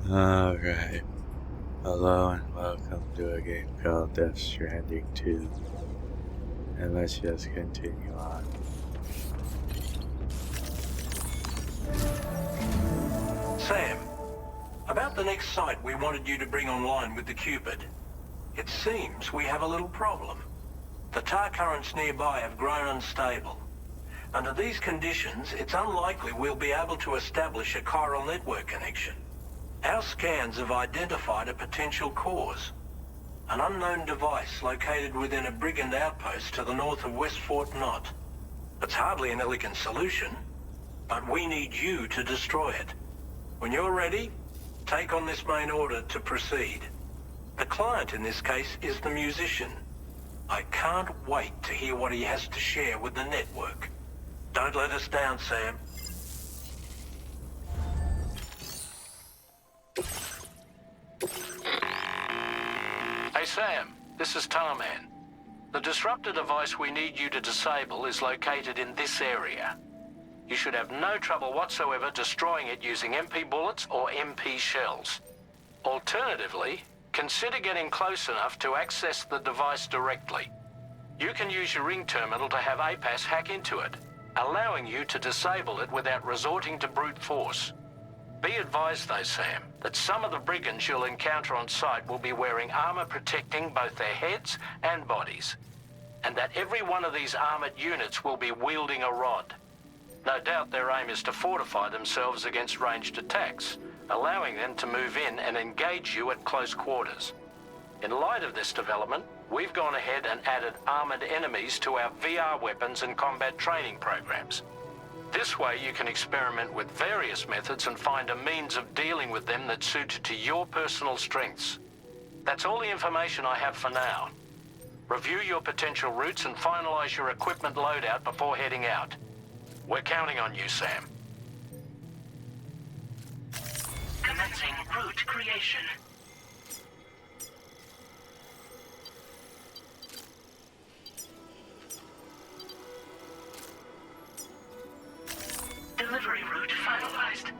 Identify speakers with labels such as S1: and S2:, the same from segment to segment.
S1: Alright. Hello and welcome to a game called Death Stranding 2. And let's just continue on.
S2: Sam, about the next site we wanted you to bring online with the Cupid. It seems we have a little problem. The tar currents nearby have grown unstable. Under these conditions, it's unlikely we'll be able to establish a chiral network connection. Our scans have identified a potential cause. An unknown device located within a brigand outpost to the north of West Fort Knott. It's hardly an elegant solution, but we need you to destroy it. When you're ready, take on this main order to proceed. The client in this case is the musician. I can't wait to hear what he has to share with the network. Don't let us down, Sam.
S3: Hey Sam, this is Tarman. The disruptor device we need you to disable is located in this area. You should have no trouble whatsoever destroying it using MP bullets or MP shells. Alternatively, consider getting close enough to access the device directly. You can use your ring terminal to have APAS hack into it, allowing you to disable it without resorting to brute force. Be advised though, Sam, that some of the brigands you'll encounter on site will be wearing armor protecting both their heads and bodies, and that every one of these armored units will be wielding a rod. No doubt their aim is to fortify themselves against ranged attacks, allowing them to move in and engage you at close quarters. In light of this development, we've gone ahead and added armored enemies to our VR weapons and combat training programs. This way you can experiment with various methods and find a means of dealing with them that's suited to your personal strengths. That's all the information I have for now. Review your potential routes and finalize your equipment loadout before heading out. We're counting on you, Sam.
S4: Commencing route creation. Delivery route finalized.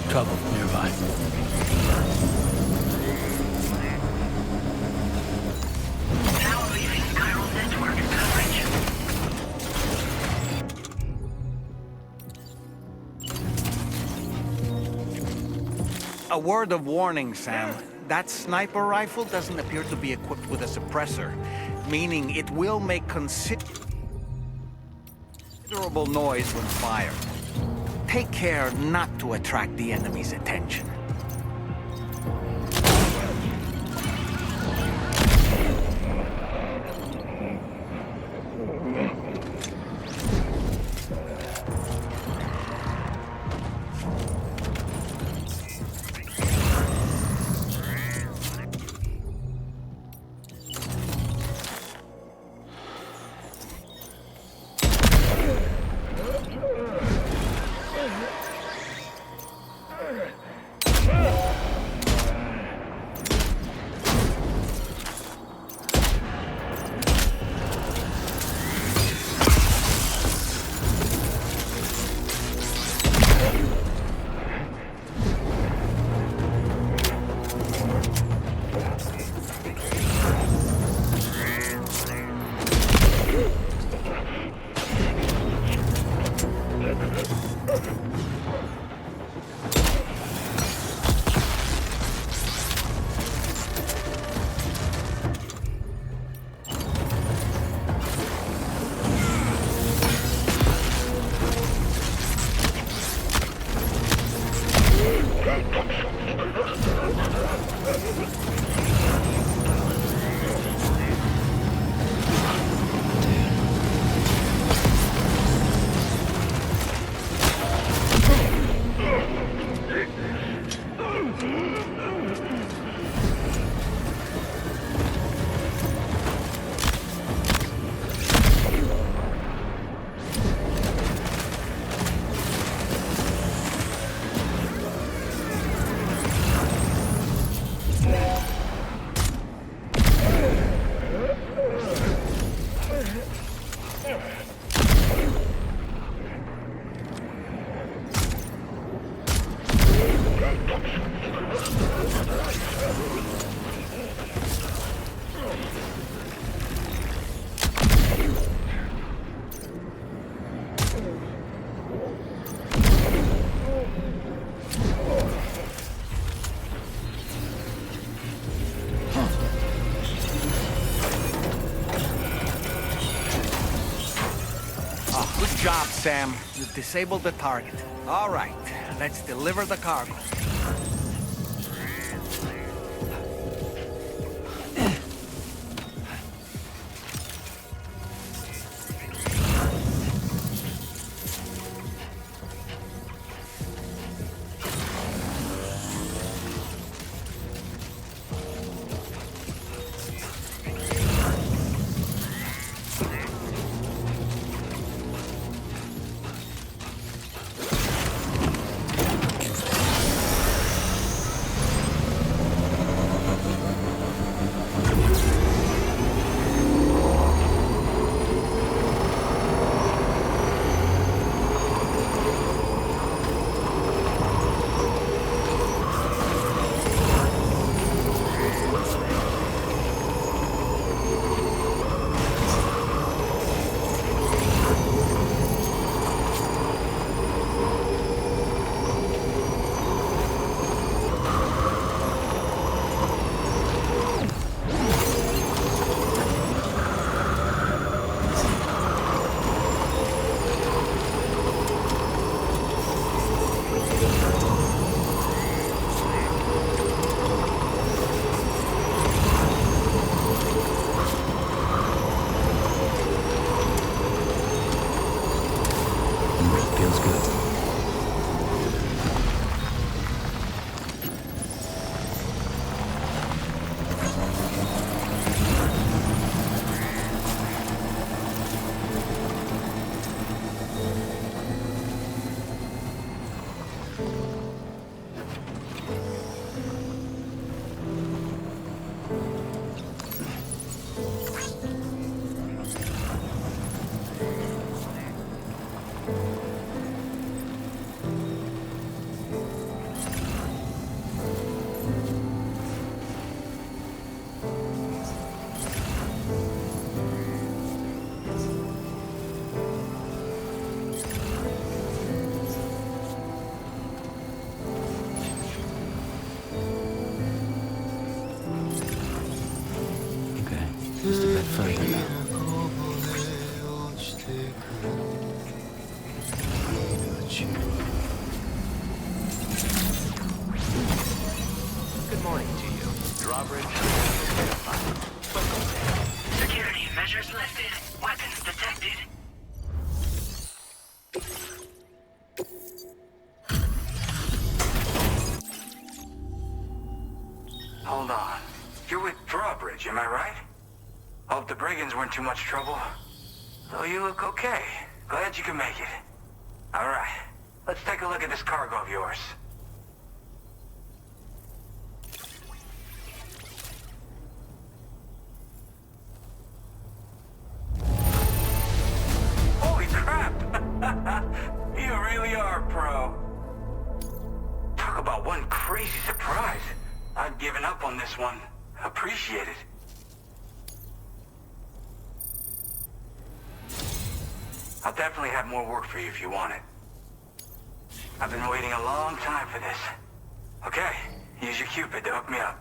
S3: Trouble nearby.
S4: Now leaving chiral network coverage.
S5: A word of warning, Sam. That sniper rifle doesn't appear to be equipped with a suppressor, meaning it will make considerable noise when fired. Take care not to attract the enemy's attention. Good job, Sam. You've disabled the target. All right, let's deliver the cargo.
S6: Just a bit further now.
S3: Good morning to you. Drawbridge.
S4: Security measures lifted. Weapons detected.
S2: Hold on. You're with Drawbridge, am I right? Hope the brigands weren't too much trouble. Oh, you look okay. Glad you can make it. All right. Let's take a look at this cargo of yours. Holy crap! You really are a pro. Talk about one crazy surprise. I'd given up on this one. Appreciate it. I'll definitely have more work for you if you want it. I've been waiting a long time for this. Okay, use your Cupid to hook me up.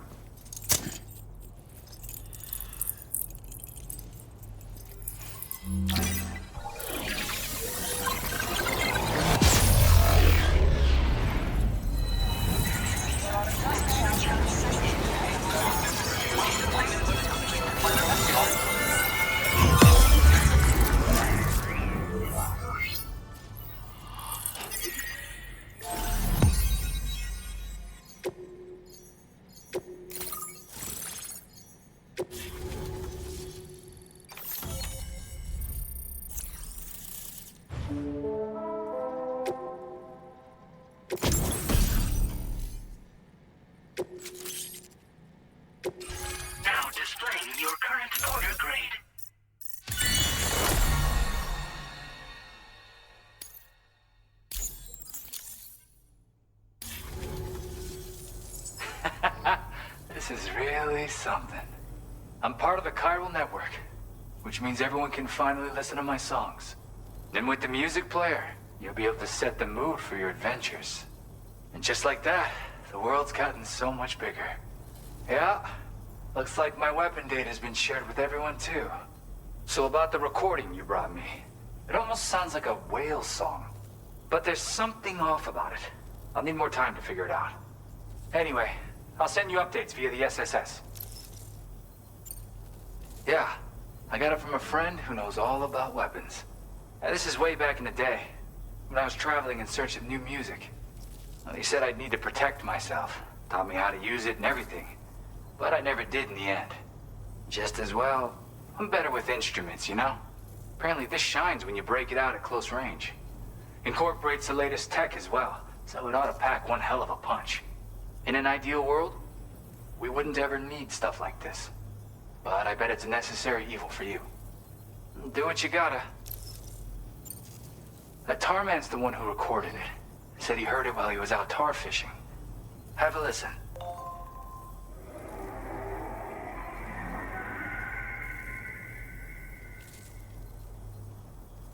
S4: Now displaying your current order grade.
S7: This is really something. I'm part of the chiral network, which means everyone can finally listen to my songs. And with the music player, you'll be able to set the mood for your adventures. And just like that, the world's gotten so much bigger. Yeah, looks like my weapon data has been shared with everyone too. So about the recording you brought me, it almost sounds like a whale song. But there's something off about it. I'll need more time to figure it out. Anyway, I'll send you updates via the SSS. Yeah, I got it from a friend who knows all about weapons. This is way back in the day, when I was traveling in search of new music. Well, he said I'd need to protect myself, taught me how to use it and everything. But I never did in the end. Just as well, I'm better with instruments, you know? Apparently this shines when you break it out at close range. Incorporates the latest tech as well, so it ought to pack one hell of a punch. In an ideal world, we wouldn't ever need stuff like this. But I bet it's a necessary evil for you. Do what you gotta. That Tarman's the one who recorded it. Said he heard it while he was out tar fishing. Have a listen.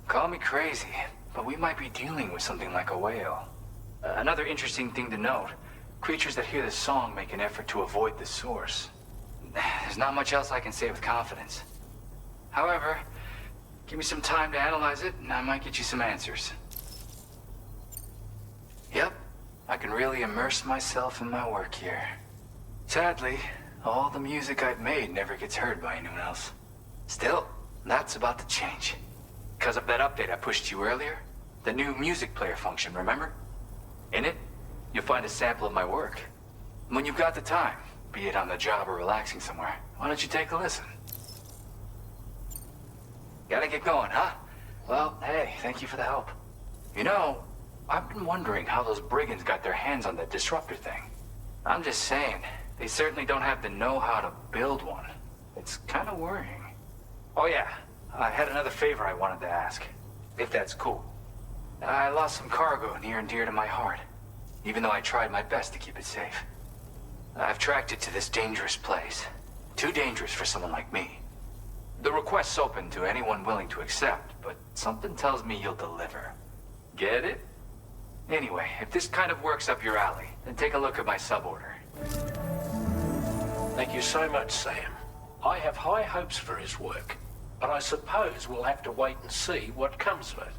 S7: Call me crazy, but we might be dealing with something like a whale. Another interesting thing to note, creatures that hear this song make an effort to avoid the source. There's not much else I can say with confidence. However, give me some time to analyze it, and I might get you some answers. Yep, I can really immerse myself in my work here. Sadly, all the music I've made never gets heard by anyone else. Still, that's about to change. Because of that update I pushed you earlier, the new music player function, remember? In it, you'll find a sample of my work. When you've got the time, be it on the job or relaxing somewhere, why don't you take a listen? Gotta get going, huh? Well, hey, thank you for the help. You know, I've been wondering how those brigands got their hands on that disruptor thing. I'm just saying, they certainly don't have the know-how to build one. It's kind of worrying. Oh yeah, I had another favor I wanted to ask, if that's cool. I lost some cargo near and dear to my heart, even though I tried my best to keep it safe. I've tracked it to this dangerous place. Too dangerous for someone like me. The request's open to anyone willing to accept, but something tells me you'll deliver. Get it? Anyway, if this kind of works up your alley, then take a look at my suborder.
S3: Thank you so much, Sam. I have high hopes for his work, but I suppose we'll have to wait and see what comes of it.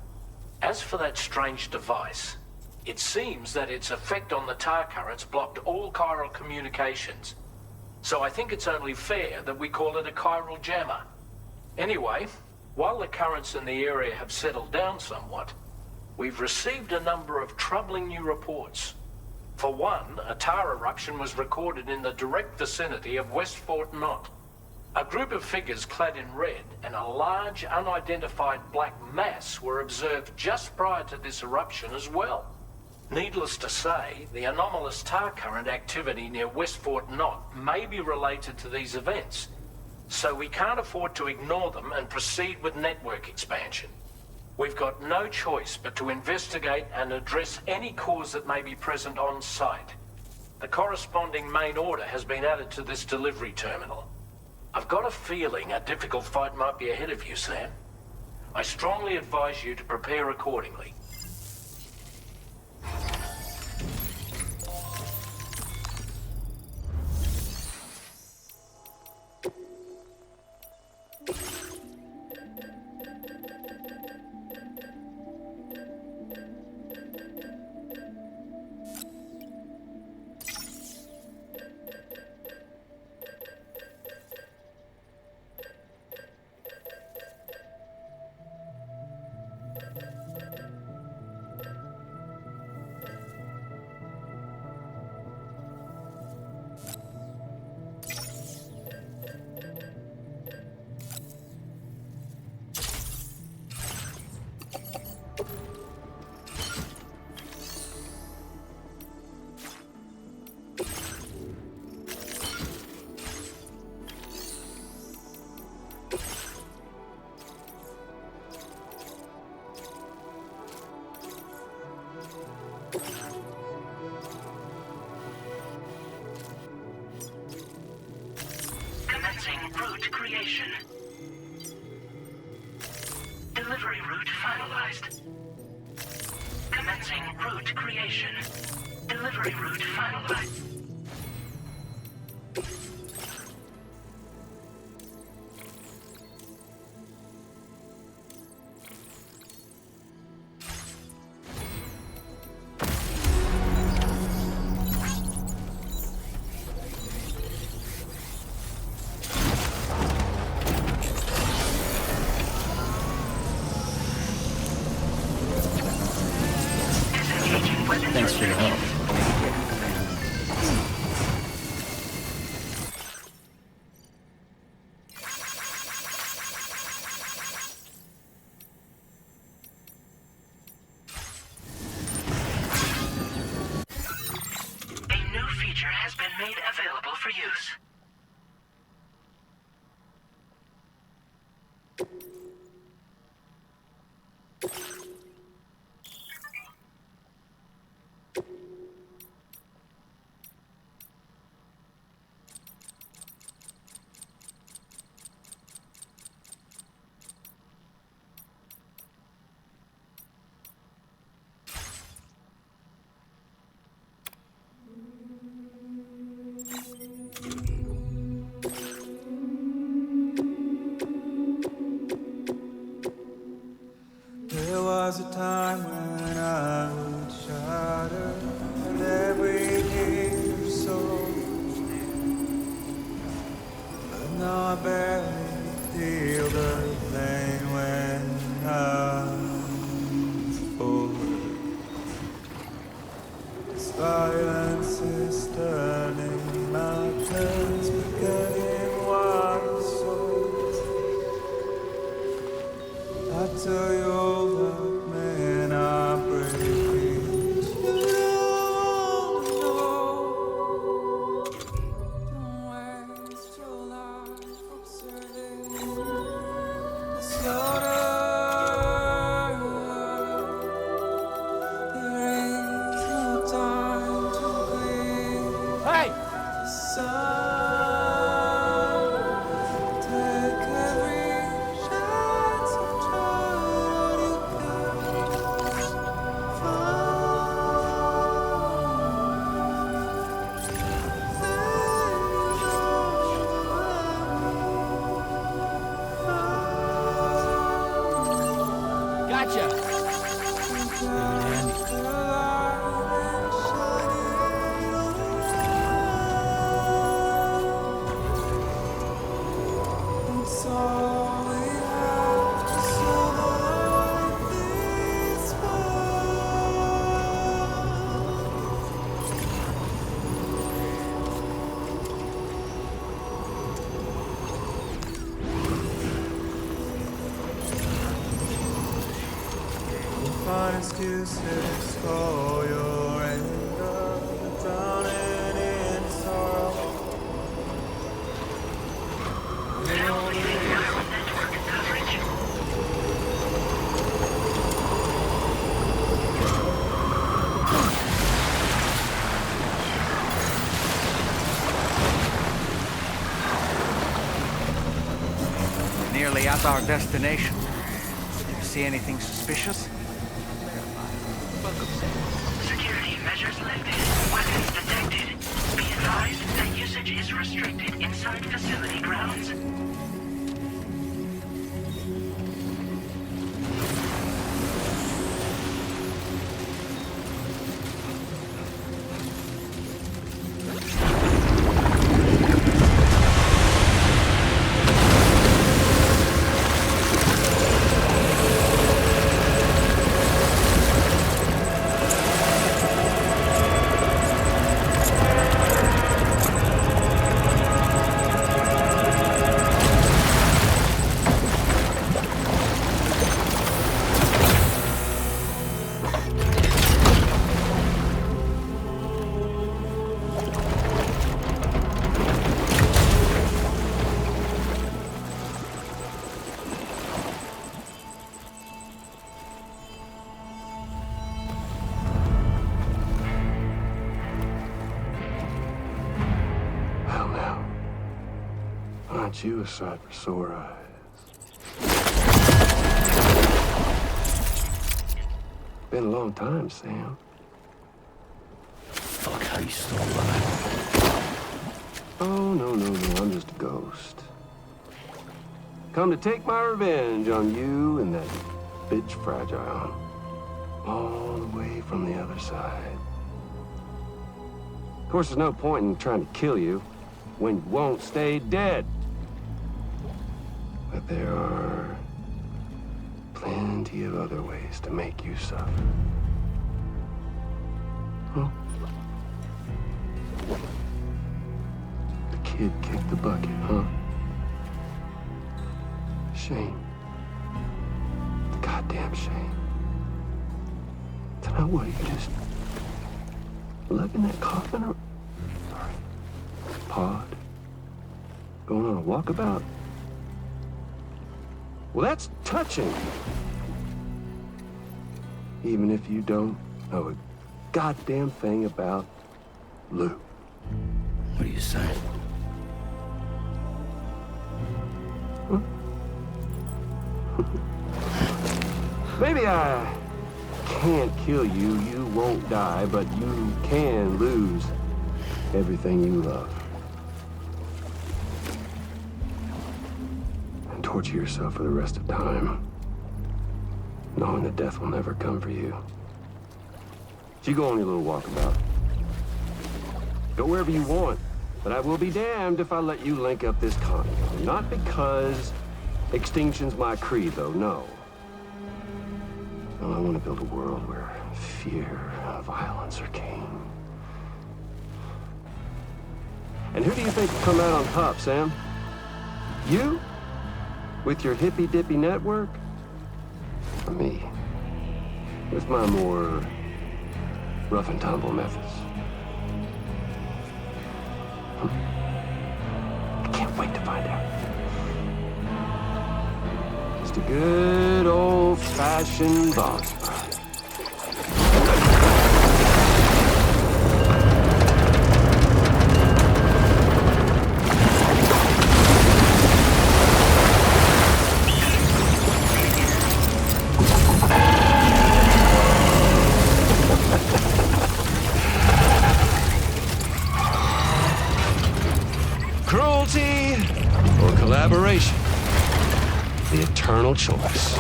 S3: As for that strange device, it seems that its effect on the tar currents blocked all chiral communications. So I think it's only fair that we call it a chiral jammer. Anyway, while the currents in the area have settled down somewhat, we've received a number of troubling new reports. For one, a tar eruption was recorded in the direct vicinity of West Fort Knot. A group of figures clad in red and a large unidentified black mass were observed just prior to this eruption as well. Needless to say, the anomalous tar current activity near West Fort Knot may be related to these events, so we can't afford to ignore them and proceed with network expansion. We've got no choice but to investigate and address any cause that may be present on site. The corresponding main order has been added to this delivery terminal. I've got a feeling a difficult fight might be ahead of you, Sam. I strongly advise you to prepare accordingly.
S4: Commencing route creation. Delivery route finalized. Commencing route creation. Delivery route finalized.
S6: Thanks for your help.
S4: A new feature has been made available for use.
S1: There was a time when I would shatter at every new soul, but now I barely feel the pain when I'm full. This violence is turning mountains, becoming wild souls. I tell you all that men are breaking. You don't know. Don't waste your life observing the slaughter. There is no time to grieve.
S5: Hey!
S1: The sun. Take every chance of joy you can find.
S6: Gotcha.
S1: Find excuses for your anger, drowning in sorrow.
S4: Now receiving viral network coverage.
S5: Nearly at our destination. You see anything suspicious?
S4: Security measures lifted. Weapons detected. Be advised that usage is restricted inside facility grounds.
S8: Aren't you a sight for sore eyes? Been a long time, Sam.
S6: Fuck, how you still alive?
S8: Oh, no, I'm just a ghost. Come to take my revenge on you and that bitch Fragile. All the way from the other side. Of course, there's no point in trying to kill you when you won't stay dead. But there are plenty of other ways to make you suffer. Huh? The kid kicked the bucket, huh? Shame. Goddamn shame. Then what, you just left in that coffin or pod? Going on a walkabout? Well, that's touching. Even if you don't know a goddamn thing about Lou.
S6: What are you saying?
S8: Huh? Maybe I can't kill you, you won't die, but you can lose everything you love. And torture yourself for the rest of time, knowing that death will never come for you. So you go on your little walkabout. Go wherever you want, but I will be damned if I let you link up this continent. Not because extinction's my creed, though, no. Well, I want to build a world where fear and violence are king. And who do you think will come out on top, Sam? You? With your hippy-dippy network? Or me? With my more rough and tumble methods? I can't wait to find out. Just a good old-fashioned boss fight. Cruelty or collaboration? The eternal choice.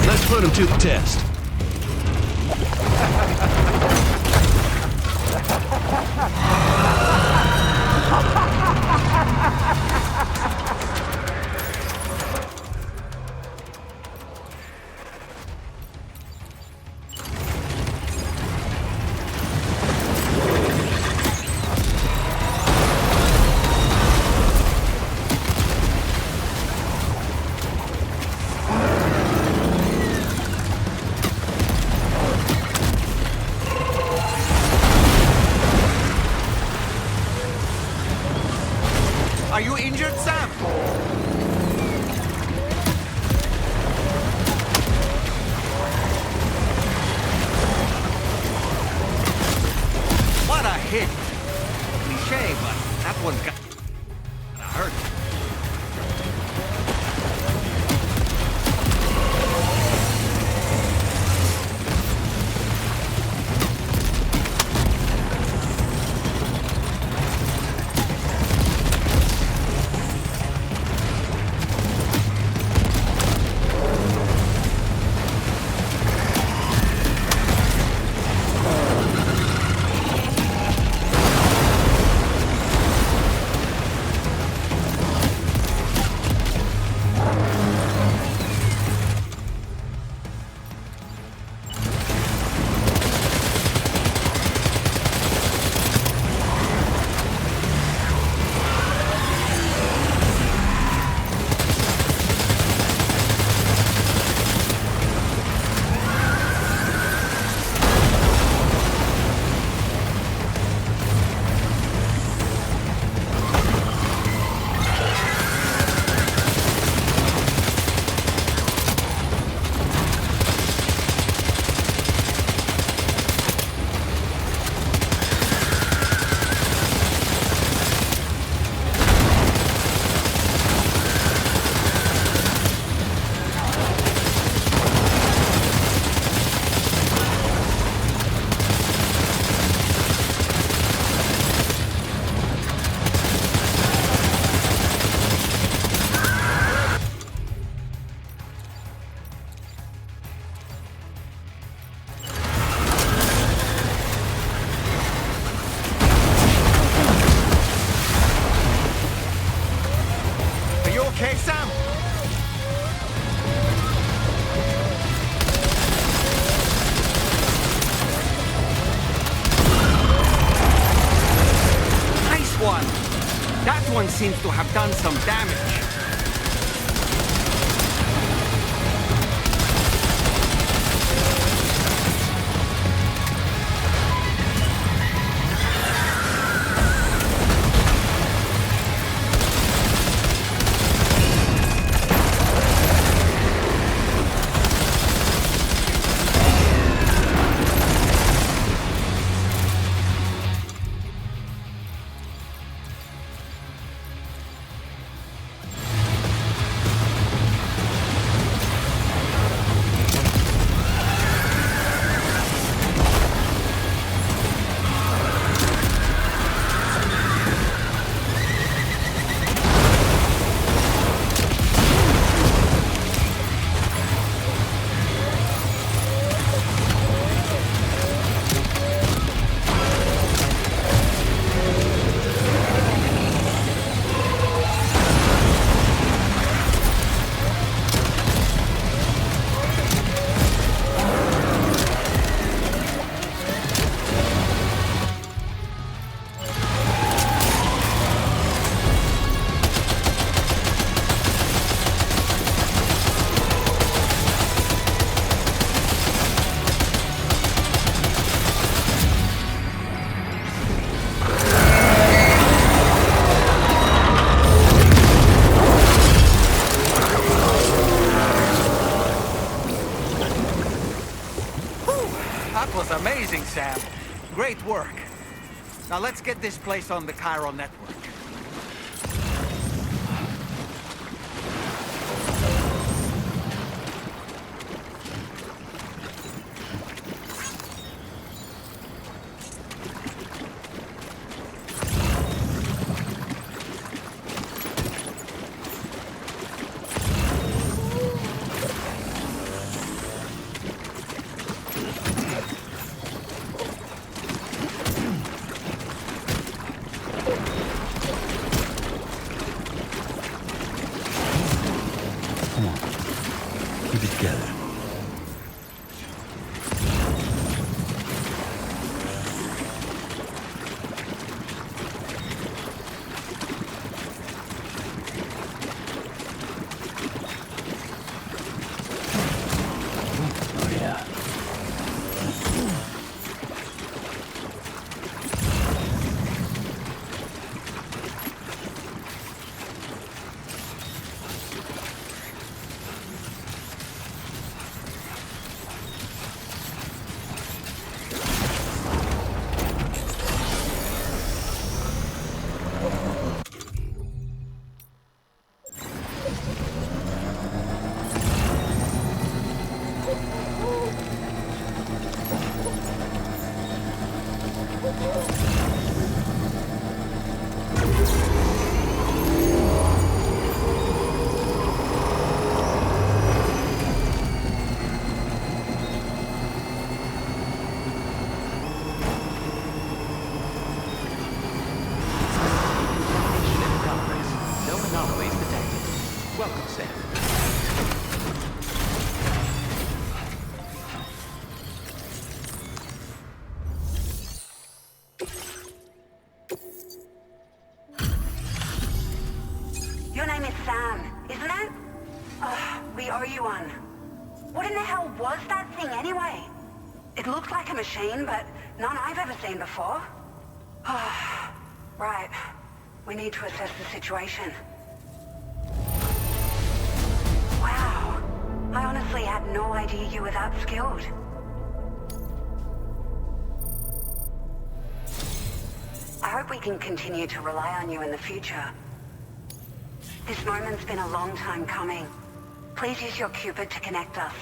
S6: Let's put him to the test.
S5: Are you injured, Sam? What a hit! Cliche, but that one's got hurt. Are you okay, Sam? Nice one! That one seems to have done some damage. That was amazing, Sam. Great work. Now let's get this place on the Chiron network.
S6: Welcome, Sam.
S9: Your name is Sam, isn't it? We owe you one. What in the hell was that thing anyway? It looked like a machine, but none I've ever seen before. Right. We need to assess the situation. Wow. I honestly had no idea you were that skilled. I hope we can continue to rely on you in the future. This moment's been a long time coming. Please use your Cupid to connect us.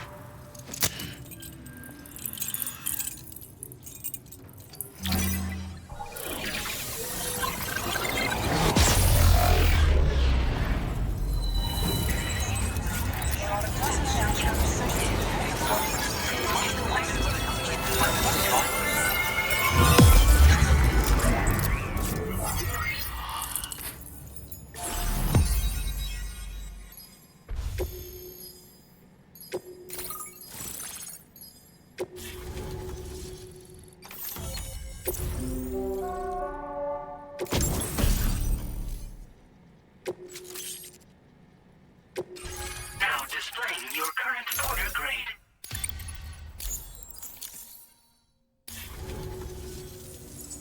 S4: Now displaying your current order grade.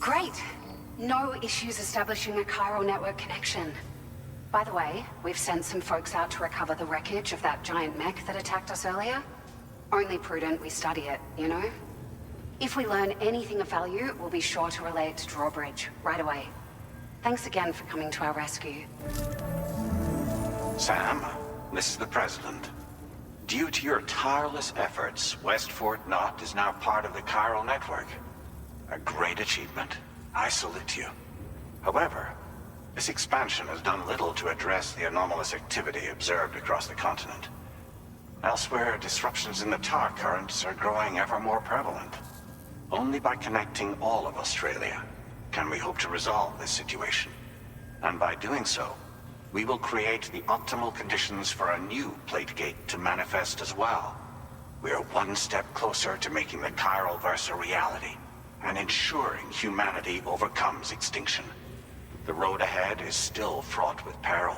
S10: Great. No issues establishing a chiral network connection. By the way, we've sent some folks out to recover the wreckage of that giant mech that attacked us earlier. Only prudent we study it, you know? If we learn anything of value, we'll be sure to relay it to Drawbridge right away. Thanks again for coming to our rescue.
S11: Sam, this is the President. Due to your tireless efforts, West Fort Knot is now part of the chiral network. A great achievement. I salute you. However, this expansion has done little to address the anomalous activity observed across the continent. Elsewhere, disruptions in the tar currents are growing ever more prevalent. Only by connecting all of Australia can we hope to resolve this situation. And by doing so, we will create the optimal conditions for a new Plategate to manifest as well. We are one step closer to making the chiral verse a reality, and ensuring humanity overcomes extinction. The road ahead is still fraught with peril,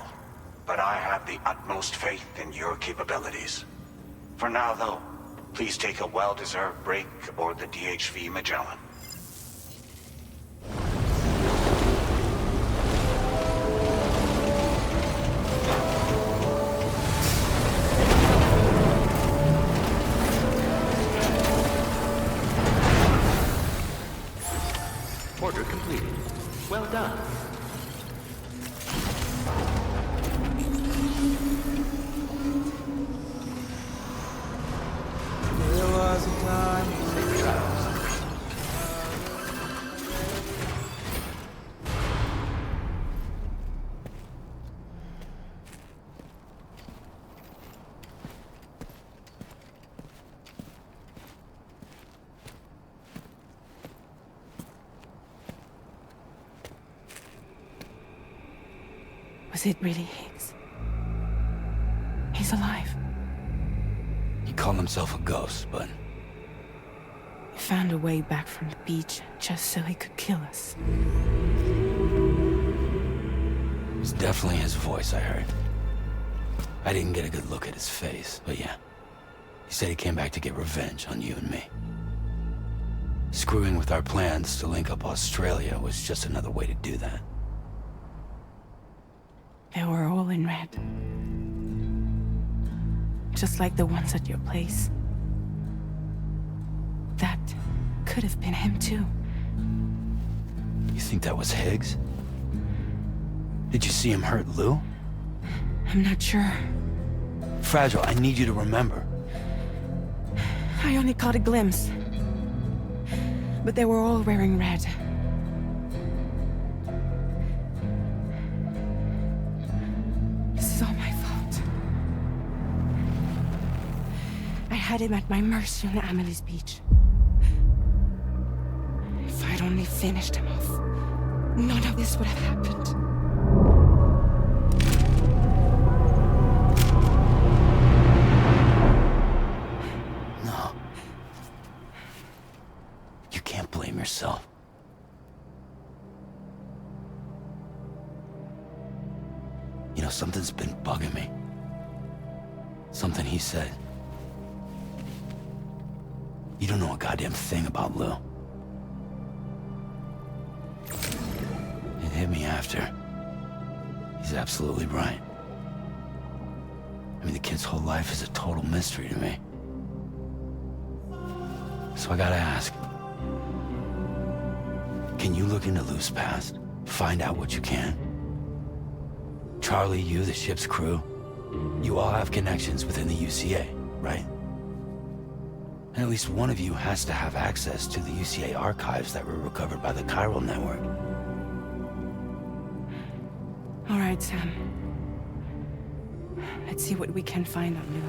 S11: but I have the utmost faith in your capabilities. For now, though, please take a well-deserved break aboard the DHV Magellan.
S6: Order completed. Well done.
S1: There was a time.
S6: Safe travels.
S12: Was it really Higgs? He's alive.
S6: He called himself a ghost, but
S12: He found a way back from the beach just so he could kill us.
S6: it was definitely his voice I heard. I didn't get a good look at his face, but yeah. He said he came back to get revenge on you and me. Screwing with our plans to link up Australia was just another way to do that.
S12: They were all in red. Just like the ones at your place. That could have been him too.
S6: You think that was Higgs? Did you see him hurt Lou?
S12: I'm not sure.
S6: Fragile, I need you to remember.
S12: I only caught a glimpse. But they were all wearing red. had him at my mercy on Amelie's beach. If I'd only finished him off, none of this would have happened.
S6: No. You can't blame yourself. You know, something's been bugging me. Something he said. You don't know a goddamn thing about Lou. It hit me after. He's absolutely right. I mean, the kid's whole life is a total mystery to me. So I gotta ask. Can you look into Lou's past? Find out what you can? Charlie, you, the ship's crew, you all have connections within the UCA, right? And at least one of you has to have access to the UCA archives that were recovered by the Chiral Network.
S12: All right, Sam. Let's see what we can find on Lou.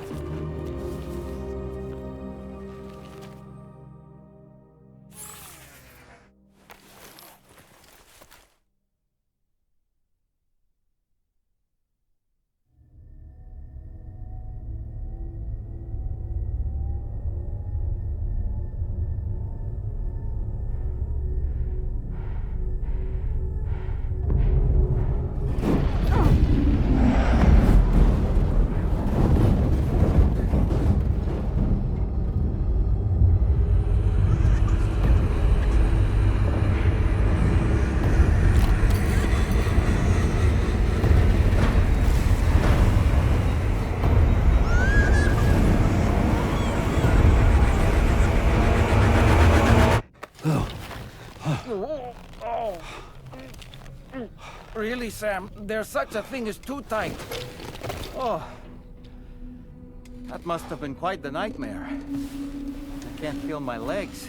S5: Really, Sam? There's such a thing as too tight. Oh. That must have been quite the nightmare. I can't feel my legs.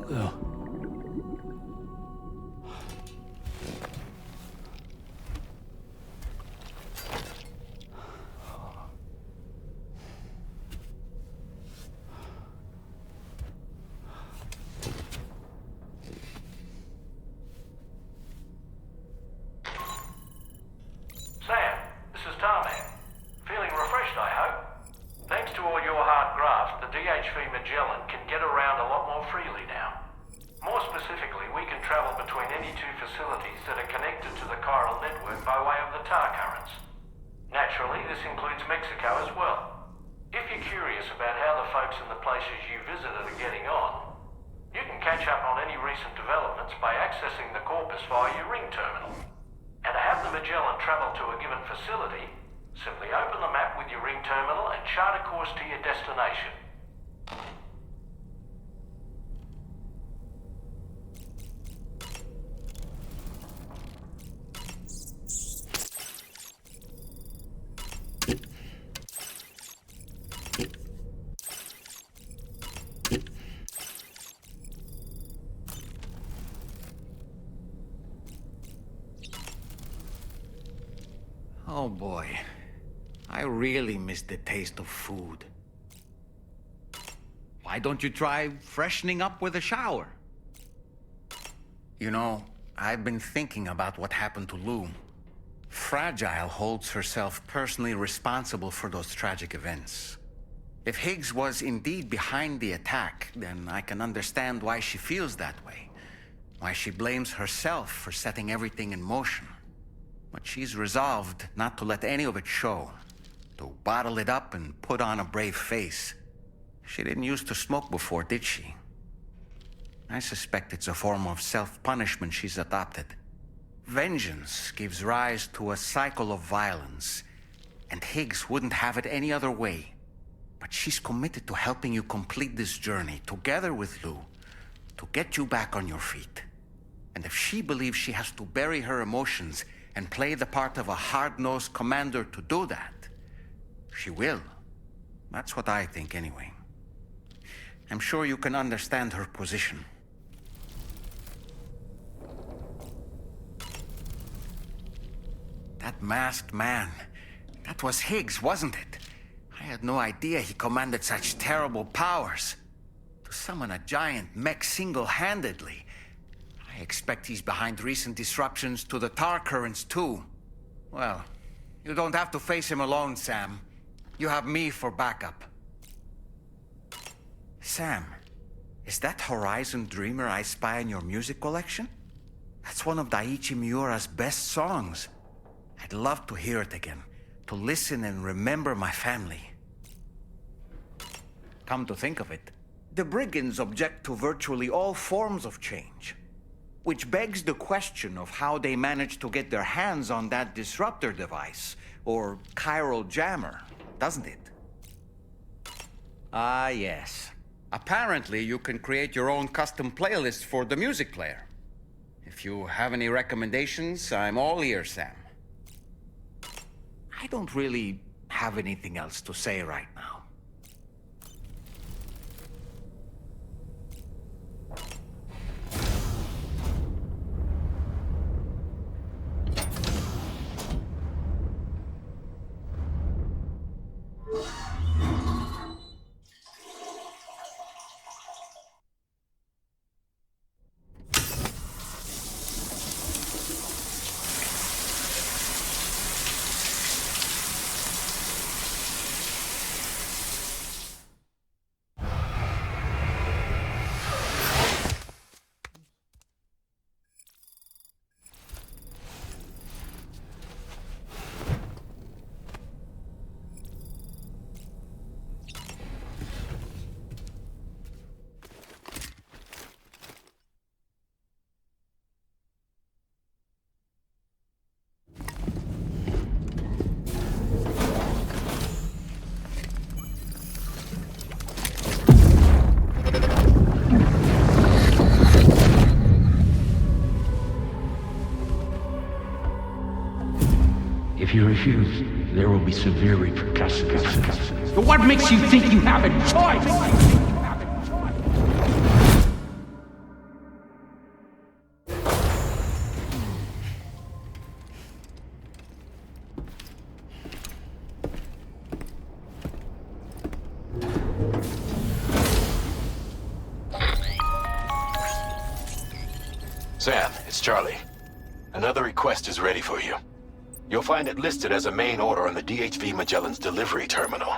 S6: Lou.
S3: Sam, this is Tarman. Feeling refreshed, I hope. Thanks to all your hard graft, the DHV Magellan can get around a lot more freely now. More specifically, we can travel between any two facilities that are connected to the chiral network by way of the tar currents. Naturally, this includes Mexico as well. If you're curious about how the folks in the places you visited are getting on, you can catch up on any recent developments by accessing the Corpus via your ring terminal. And to have the Magellan travel to a given facility, simply open the map with your ring terminal and chart a course to your destination.
S5: Oh boy. I really miss the taste of food. Why don't you try freshening up with a shower? You know, I've been thinking about what happened to Lou. Fragile holds herself personally responsible for those tragic events. If Higgs was indeed behind the attack, then I can understand why she feels that way. Why she blames herself for setting everything in motion. But she's resolved not to let any of it show. To bottle it up and put on a brave face. She didn't used to smoke before, did she? I suspect it's a form of self-punishment she's adopted. Vengeance gives rise to a cycle of violence, and Higgs wouldn't have it any other way. But she's committed to helping you complete this journey, together with Lou, to get you back on your feet. And if she believes she has to bury her emotions and play the part of a hard-nosed commander to do that, she will. That's what I think, anyway. I'm sure you can understand her position. That masked man. That was Higgs, wasn't it? I had no idea he commanded such terrible powers. To summon a giant mech single-handedly. I expect he's behind recent disruptions to the tar currents too. Well, you don't have to face him alone, Sam. You have me for backup. Sam, is that Horizon Dreamer I spy in your music collection? That's one of Daiichi Miura's best songs. I'd love to hear it again, to listen and remember my family. Come to think of it, the brigands object to virtually all forms of change. Which begs the question of how they managed to get their hands on that disruptor device, or chiral jammer, doesn't it? Ah, yes. Apparently, you can create your own custom playlist for the music player. If you have any recommendations, I'm all ears, Sam. I don't really have anything else to say right now.
S13: If you refuse, there will be severe repercussions. But what makes you think you have a choice?
S11: Sam, it's Charlie. Another request is ready for you. You'll find it listed as a main order on the DHV Magellan's delivery terminal.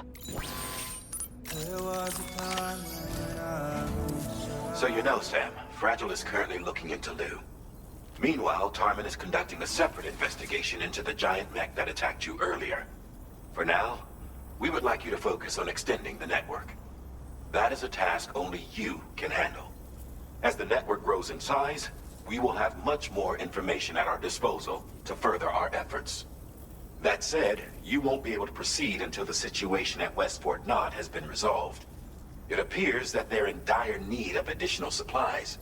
S11: So you know, Sam, Fragile is currently looking into Lou. Meanwhile, Tarman is conducting a separate investigation into the giant mech that attacked you earlier. For now, we would like you to focus on extending the network. That is a task only you can handle. As the network grows in size, we will have much more information at our disposal to further our efforts. That said, you won't be able to proceed until the situation at West Fort Knott has been resolved. It appears that they're in dire need of additional supplies,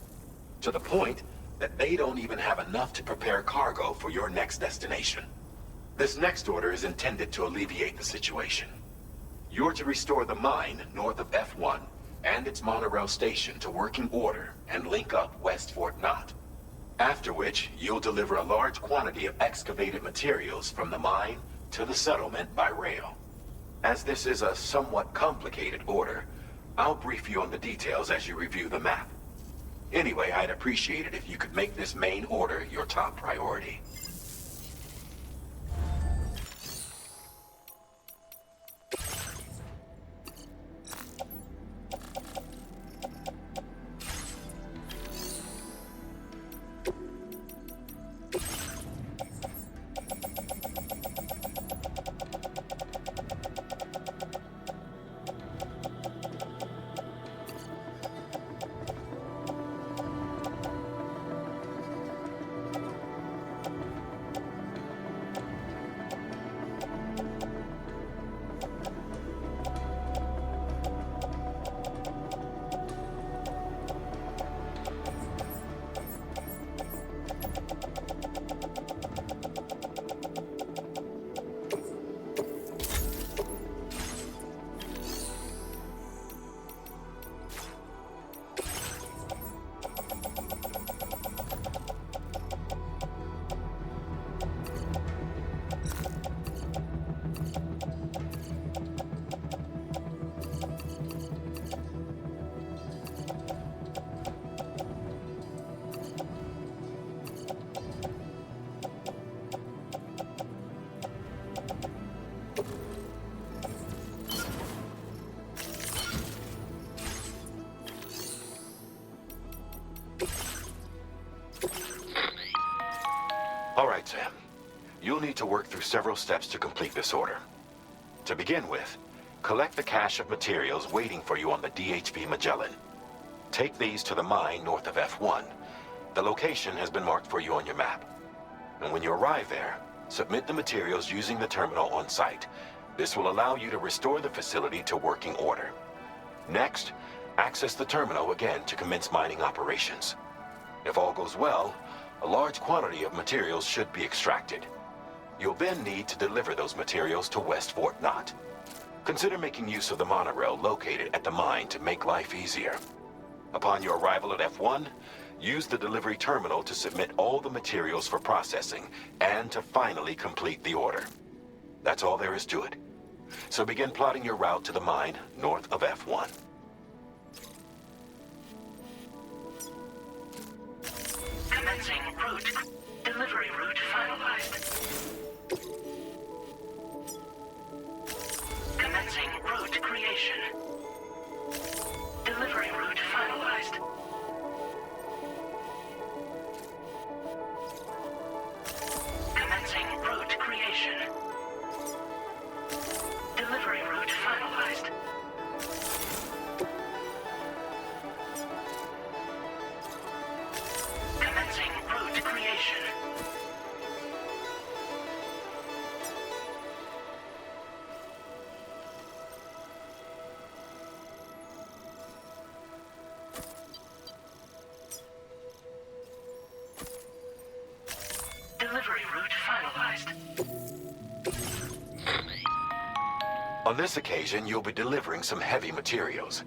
S11: to the point that they don't even have enough to prepare cargo for your next destination. This next order is intended to alleviate the situation. You're to restore the mine north of F1 and its monorail station to working order and link up West Fort Knott. After which, you'll deliver a large quantity of excavated materials from the mine to the settlement by rail. As this is a somewhat complicated order, I'll brief you on the details as you review the map. Anyway, I'd appreciate it if you could make this main order your top priority.
S14: right, Sam. You'll need to work through several steps to complete this order. To begin with, collect the cache of materials waiting for you on the DHP Magellan. Take these to the mine north of F1. The location has been marked for you on your map. And when you arrive there, submit the materials using the terminal on site. This will allow you to restore the facility to working order. Next, access the terminal again to commence mining operations. If all goes well, a large quantity of materials should be extracted. You'll then need to deliver those materials to West Fort Knott. Consider making use of the monorail located at the mine to make life easier. Upon your arrival at F1, use the delivery terminal to submit all the materials for processing and to finally complete the order. That's all there is to it. So begin plotting your route to the mine north of F1.
S4: Commencing route. Delivery route finalized. Commencing route creation. Delivery route finalized. Commencing route creation. Delivery route finalized. Commencing route creation. Delivery route finalized.
S14: On this occasion, you'll be delivering some heavy materials.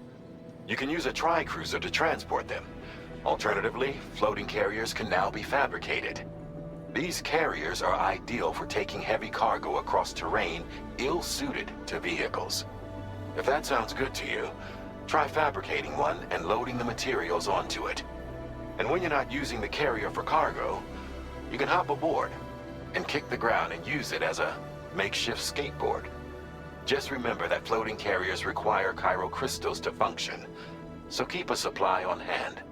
S14: You can use a tri-cruiser to transport them. Alternatively, floating carriers can now be fabricated. These carriers are ideal for taking heavy cargo across terrain ill-suited to vehicles. If that sounds good to you, try fabricating one and loading the materials onto it. And when you're not using the carrier for cargo, you can hop aboard and kick the ground and use it as a makeshift skateboard. Just remember that floating carriers require chiral crystals to function, so keep a supply on hand.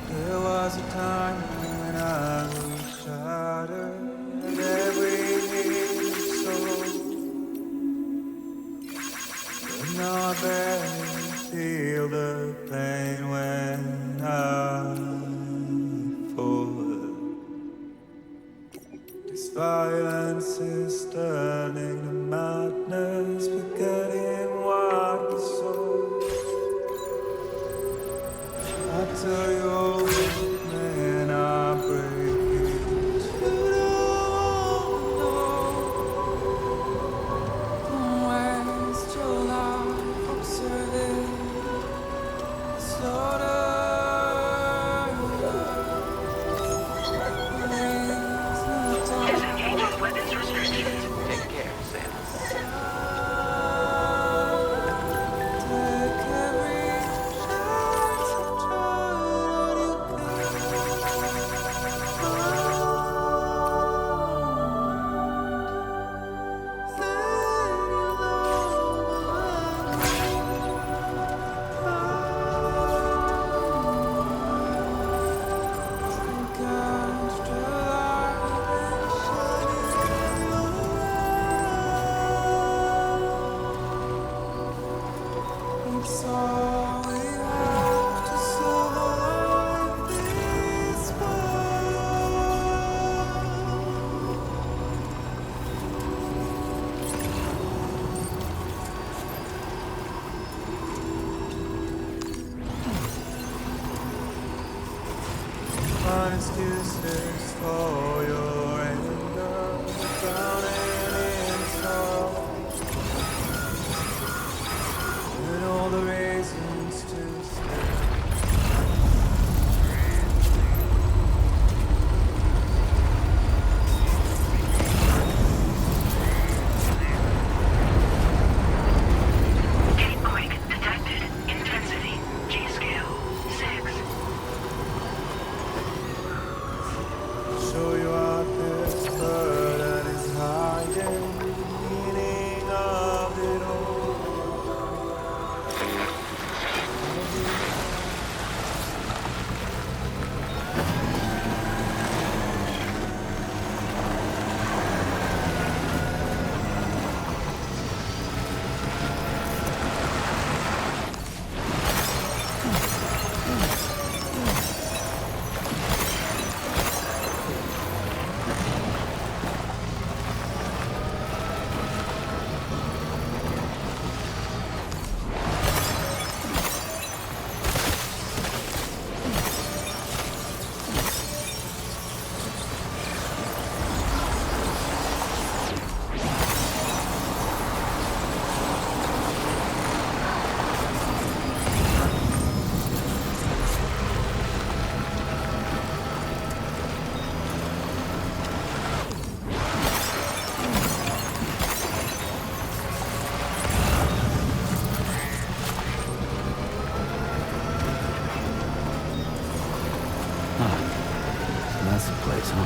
S1: There was a time when I was shattered and every need soul. But now I barely feel the pain when I fall. This violence is turning to madness, forgetting what we saw. I tell you, man, I break it. You don't know. Don't waste your life observing slaughter.
S4: Disengage with weapons restrictions.
S5: Take care, Sam.
S1: Take every chance to try. excuses for your anger, drowning in sorrow, and all the reasons to stay.
S4: Capequake detected. Intensity. G-scale. 6.
S1: So you are this bird that is hiding the meaning of it all.
S6: That's the place, huh?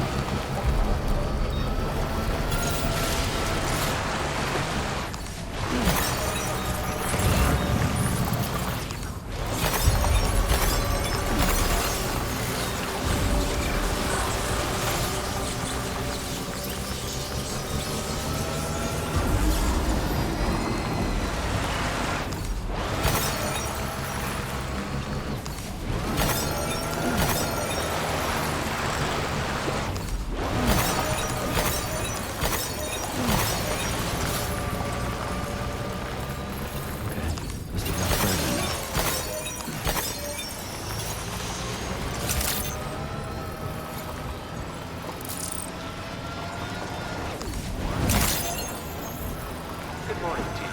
S3: Good morning to you.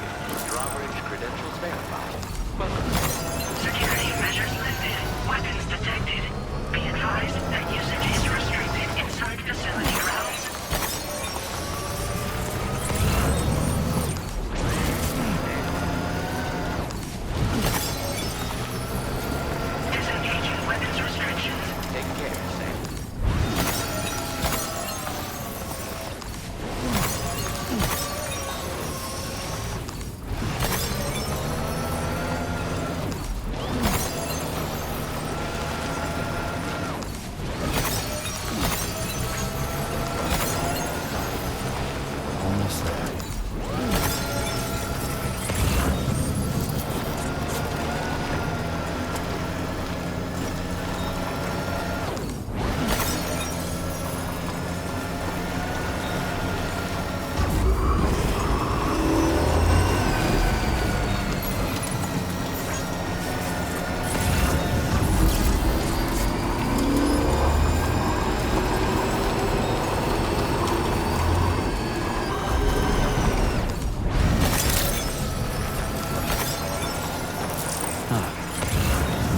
S3: Your average credentials verified. Welcome.
S4: Security measures lifted. Weapons detected. Be advised that usage is restricted inside facility grounds. Disengaging weapons restrictions.
S3: Take care, Sam.
S6: Almost there.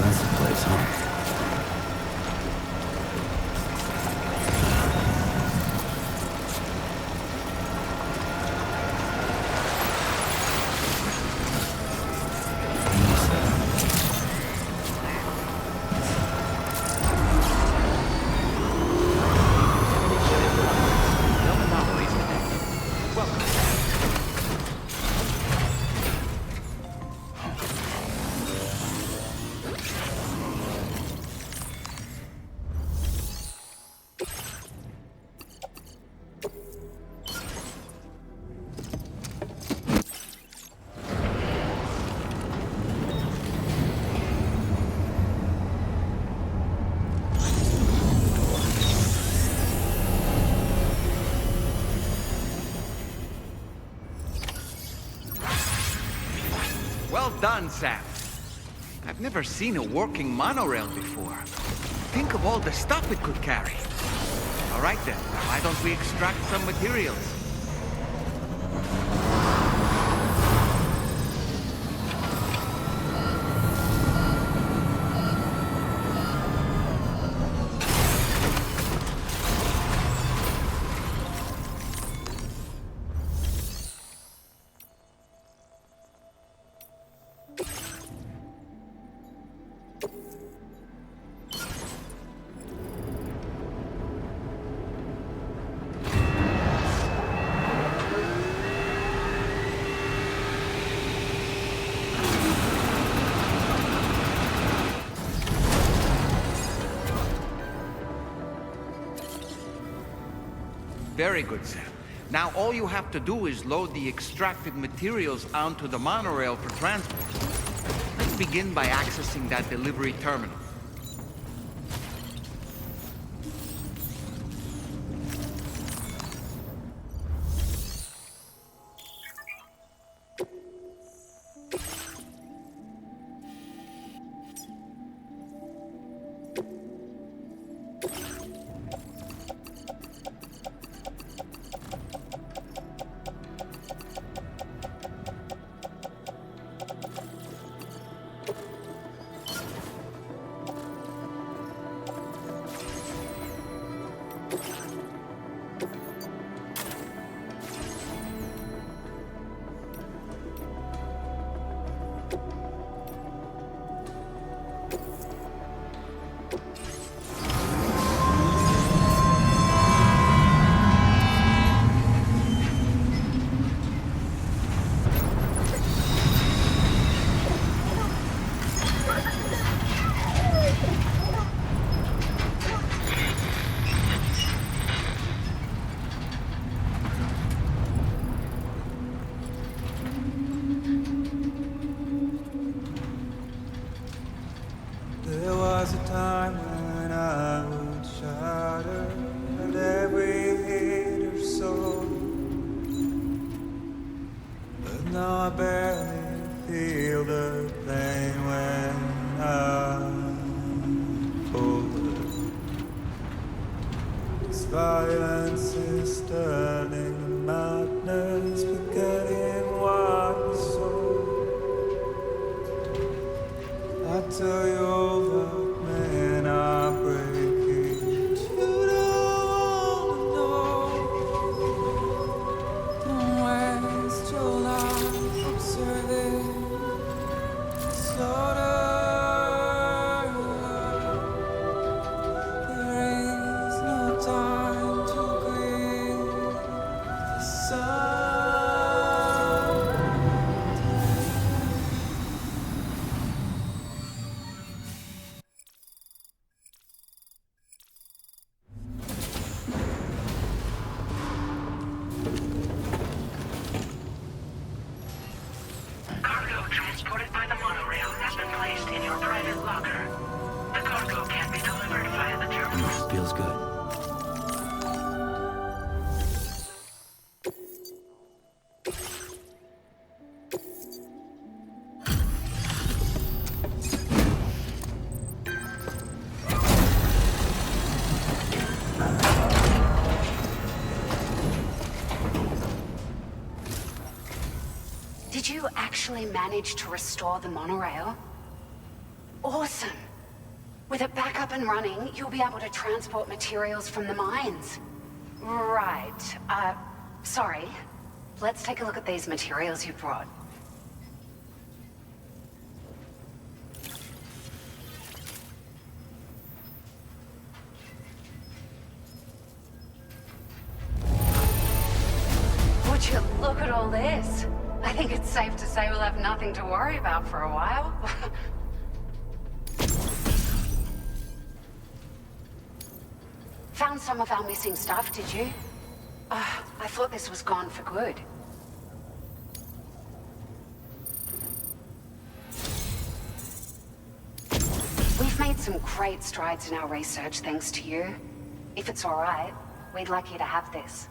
S6: That's the place, huh?
S3: No anomalies detected. Welcome.
S5: Well done, Sam. I've never seen a working monorail before. think of all the stuff it could carry. All right then, why don't we extract some materials? Very good, Sam. Now all you have to do is load the extracted materials onto the monorail for transport. Let's begin by accessing that delivery terminal.
S15: There was a time when I would shatter at every hit or soul, but now I barely feel the pain when I pull it. This violence is turning to madness, forgetting what we sold. I tell you all that men are breaking, but you don't know. Don't waste your life observing slaughter. There is no time to grieve the sun.
S4: Cargo transported by the monorail has been placed in your private locker. The cargo can be delivered via the terminal.
S6: Feels good.
S10: Did you actually manage to restore the monorail? Awesome! With it back up and running, you'll be able to transport materials from the mines. Right. Sorry. Let's take a look at these materials you brought. Would you look at all this? I think it's safe to say we'll have nothing to worry about for a while. Found some of our missing stuff, did you? I thought this was gone for good. We've made some great strides in our research thanks to you. If it's all right, we'd like you to have this.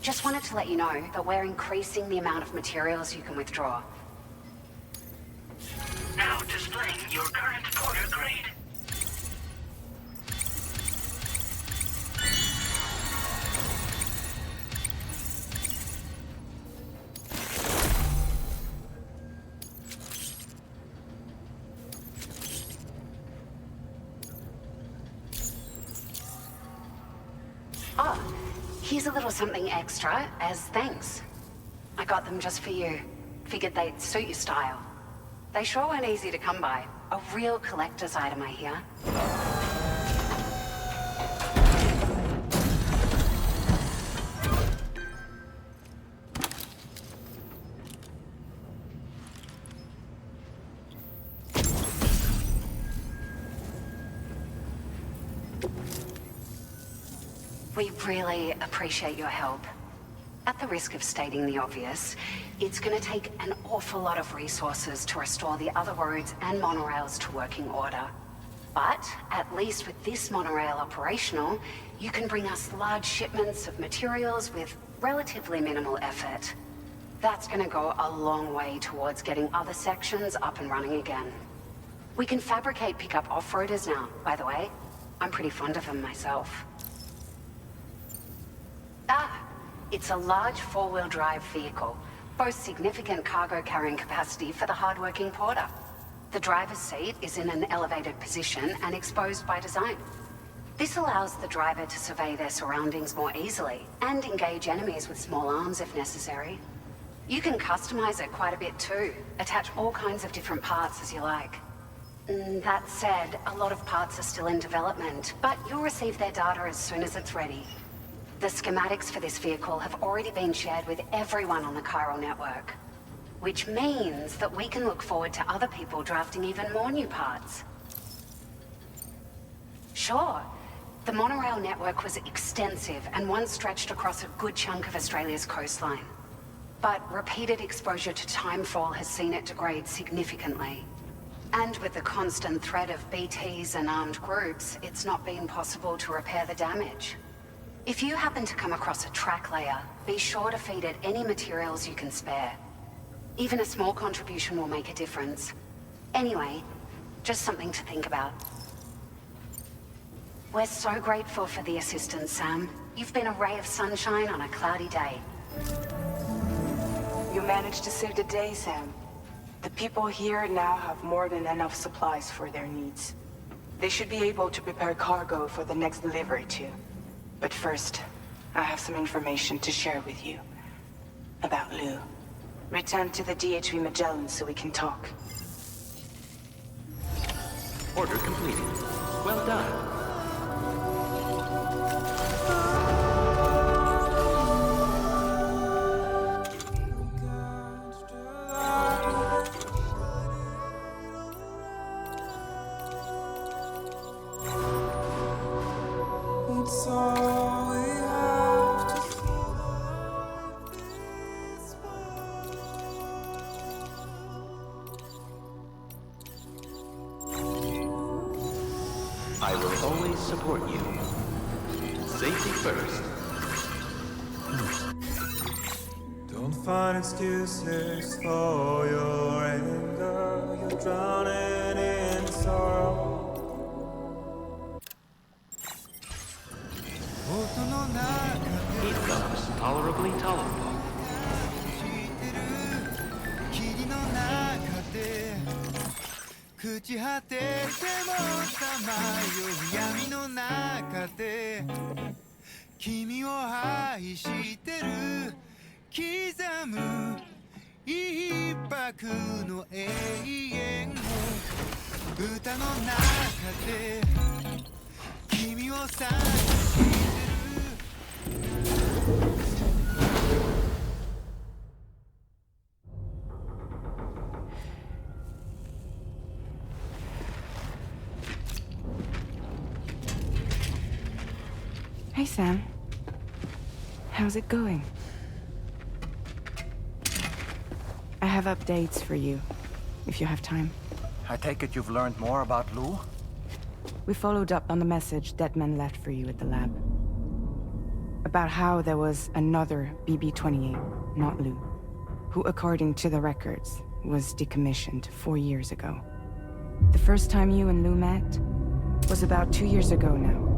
S10: Just wanted to let you know that we're increasing the amount of materials you can withdraw. Oh, here's a little something extra as thanks. I got them just for you. Figured they'd suit your style. They sure weren't easy to come by. A real collector's item, I hear. We really appreciate your help. At the risk of stating the obvious, it's gonna take an awful lot of resources to restore the other roads and monorails to working order. But at least with this monorail operational, you can bring us large shipments of materials with relatively minimal effort. That's gonna go a long way towards getting other sections up and running again. We can fabricate pickup off-roaders now, by the way. I'm pretty fond of them myself. It's a large four-wheel drive vehicle, boasts significant cargo carrying capacity for the hard-working porter. The driver's seat is in an elevated position and exposed by design. This allows the driver to survey their surroundings more easily and engage enemies with small arms if necessary. You can customize it quite a bit too, attach all kinds of different parts as you like. That said, a lot of parts are still in development, but you'll receive their data as soon as it's ready. The schematics for this vehicle have already been shared with everyone on the Chiral network, which means that we can look forward to other people drafting even more new parts. Sure, the monorail network was extensive and once stretched across a good chunk of Australia's coastline. But repeated exposure to timefall has seen it degrade significantly. And with the constant threat of BTs and armed groups, it's not been possible to repair the damage. If you happen to come across a track layer, be sure to feed it any materials you can spare. Even a small contribution will make a difference. Anyway, just something to think about. We're so grateful for the assistance, Sam. You've been a ray of sunshine on a cloudy day.
S16: You managed to save the day, Sam. The people here now have more than enough supplies for their needs. They should be able to prepare cargo for the next delivery too. But first, I have some information to share with you. About Lou. Return to the DHV Magellan so we can talk.
S13: Order completed. Well done.
S15: It's all we have to survive this
S13: I will always support you. Safety first.
S15: Don't find excuses for your anger. You're drowning in sorrow.
S13: Becomes tolerably tolerable.
S17: 朽ち果ててもさまよう闇の中で君を愛してる刻む一拍の永遠を歌の中で君を探してる
S12: Hey, Sam. How's it going? I have updates for you, if you have time.
S5: I take it you've learned more about Lou?
S12: We followed up on the message Deadman left for you at the lab. About how there was another BB-28, not Lou, who, according to the records, was decommissioned 4 years ago. The first time you and Lou met was about 2 years ago now,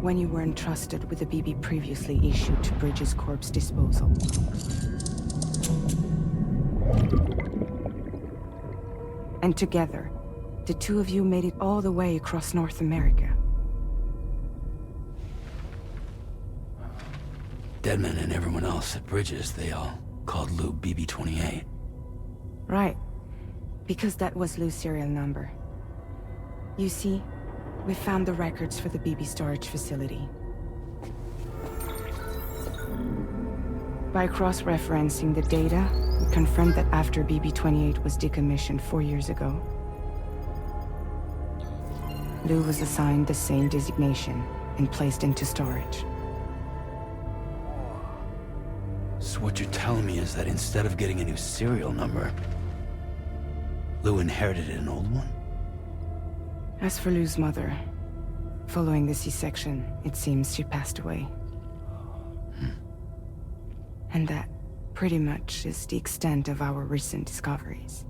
S12: when you were entrusted with the BB previously issued to Bridges Corp's disposal. And together, the two of you made it all the way across North America.
S6: Deadman and everyone else at Bridges, they all called Lou BB-28.
S12: Right. Because that was Lou's serial number. You see, we found the records for the BB storage facility. By cross-referencing the data, we confirmed that after BB-28 was decommissioned 4 years ago, Lou was assigned the same designation and placed into storage.
S6: So what you're telling me is that instead of getting a new serial number, Lou inherited an old one?
S12: As for Lou's mother, following the C-section, it seems she passed away. And that, pretty much, is the extent of our recent discoveries.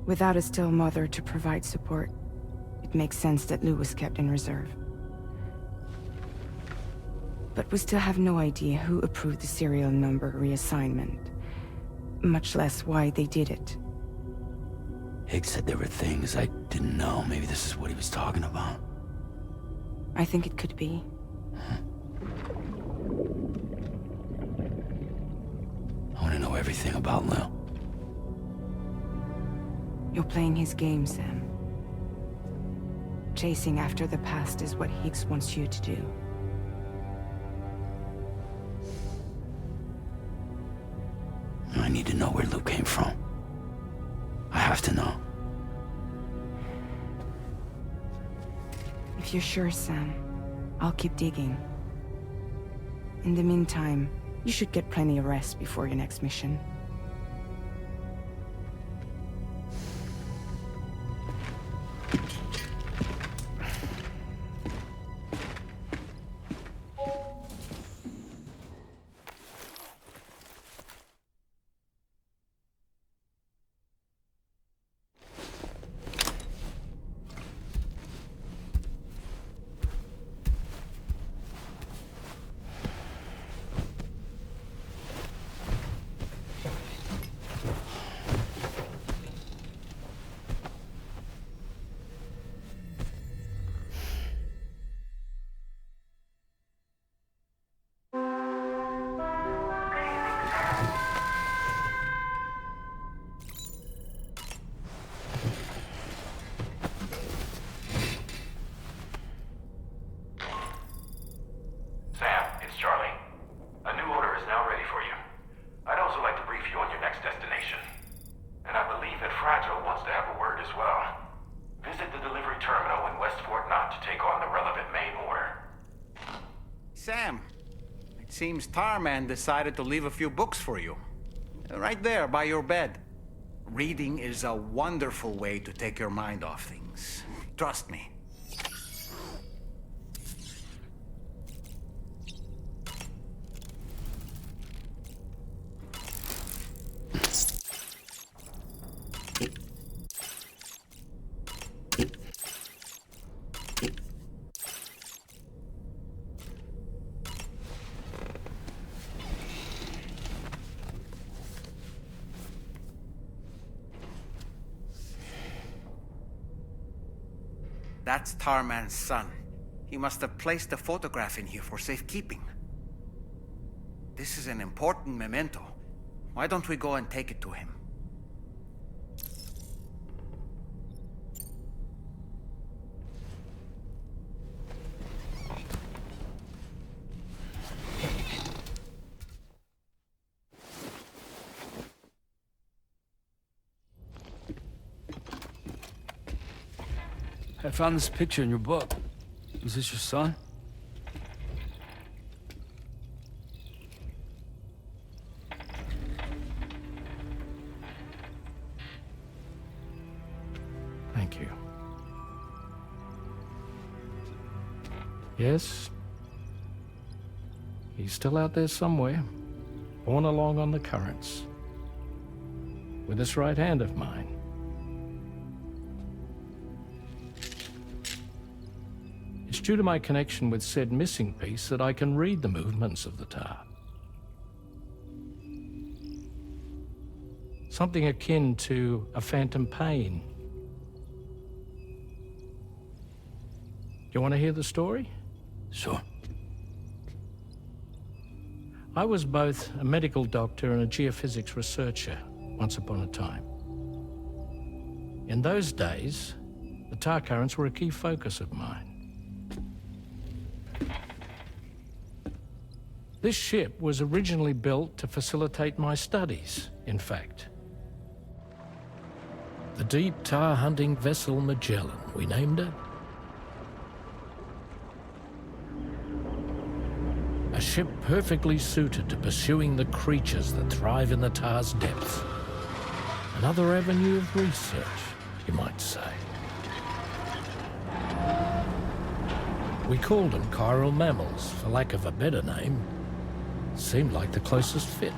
S12: Without a still mother to provide support, it makes sense that Lou was kept in reserve. But we still have no idea who approved the serial number reassignment, much less why they did it.
S6: Higgs said there were things I didn't know. Maybe this is what he was talking about.
S12: I think it could be.
S6: I want to know everything about Lou.
S12: You're playing his game, Sam. Chasing after the past is what Higgs wants you to do.
S6: I need to know where Lou came from. I have to know.
S12: If you're sure, Sam, I'll keep digging. In the meantime, you should get plenty of rest before your next mission.
S5: Sam, it seems Tarman decided to leave a few books for you. Right there, by your bed. Reading is a wonderful way to take your mind off things. Trust me. That's Tarman's son. He must have placed a photograph in here for safekeeping. This is an important memento. Why don't we go and take it to him?
S18: I found this picture in your book. Is this your son? Thank you. Yes. He's still out there somewhere, borne along on the currents, with this right hand of mine. It's due to my connection with said missing piece that I can read the movements of the tar. Something akin to a phantom pain. You want to hear the story?
S6: Sure.
S18: I was both a medical doctor and a geophysics researcher once upon a time. In those days, the tar currents were a key focus of mine. This ship was originally built to facilitate my studies, in fact. The deep tar hunting vessel Magellan, we named it. A ship perfectly suited to pursuing the creatures that thrive in the tar's depths. Another avenue of research, you might say. We called them chiral mammals, for lack of a better name. Seemed like the closest fit.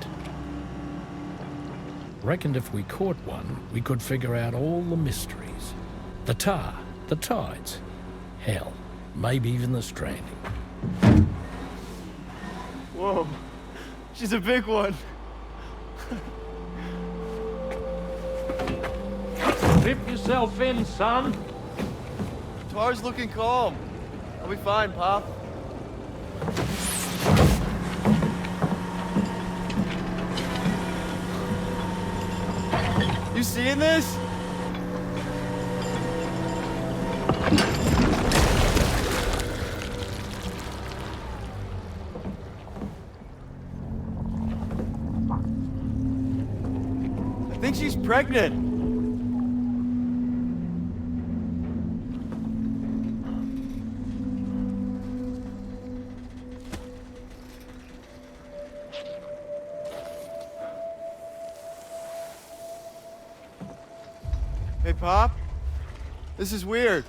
S18: Reckoned if we caught one, we could figure out all the mysteries. The tar, the tides, hell, maybe even the stranding.
S19: Whoa, she's a big one.
S18: Strip yourself in, son.
S19: Tar's looking calm. I'll be fine, Pop. You seeing this? I think she's pregnant. Hey, Pop. This is weird.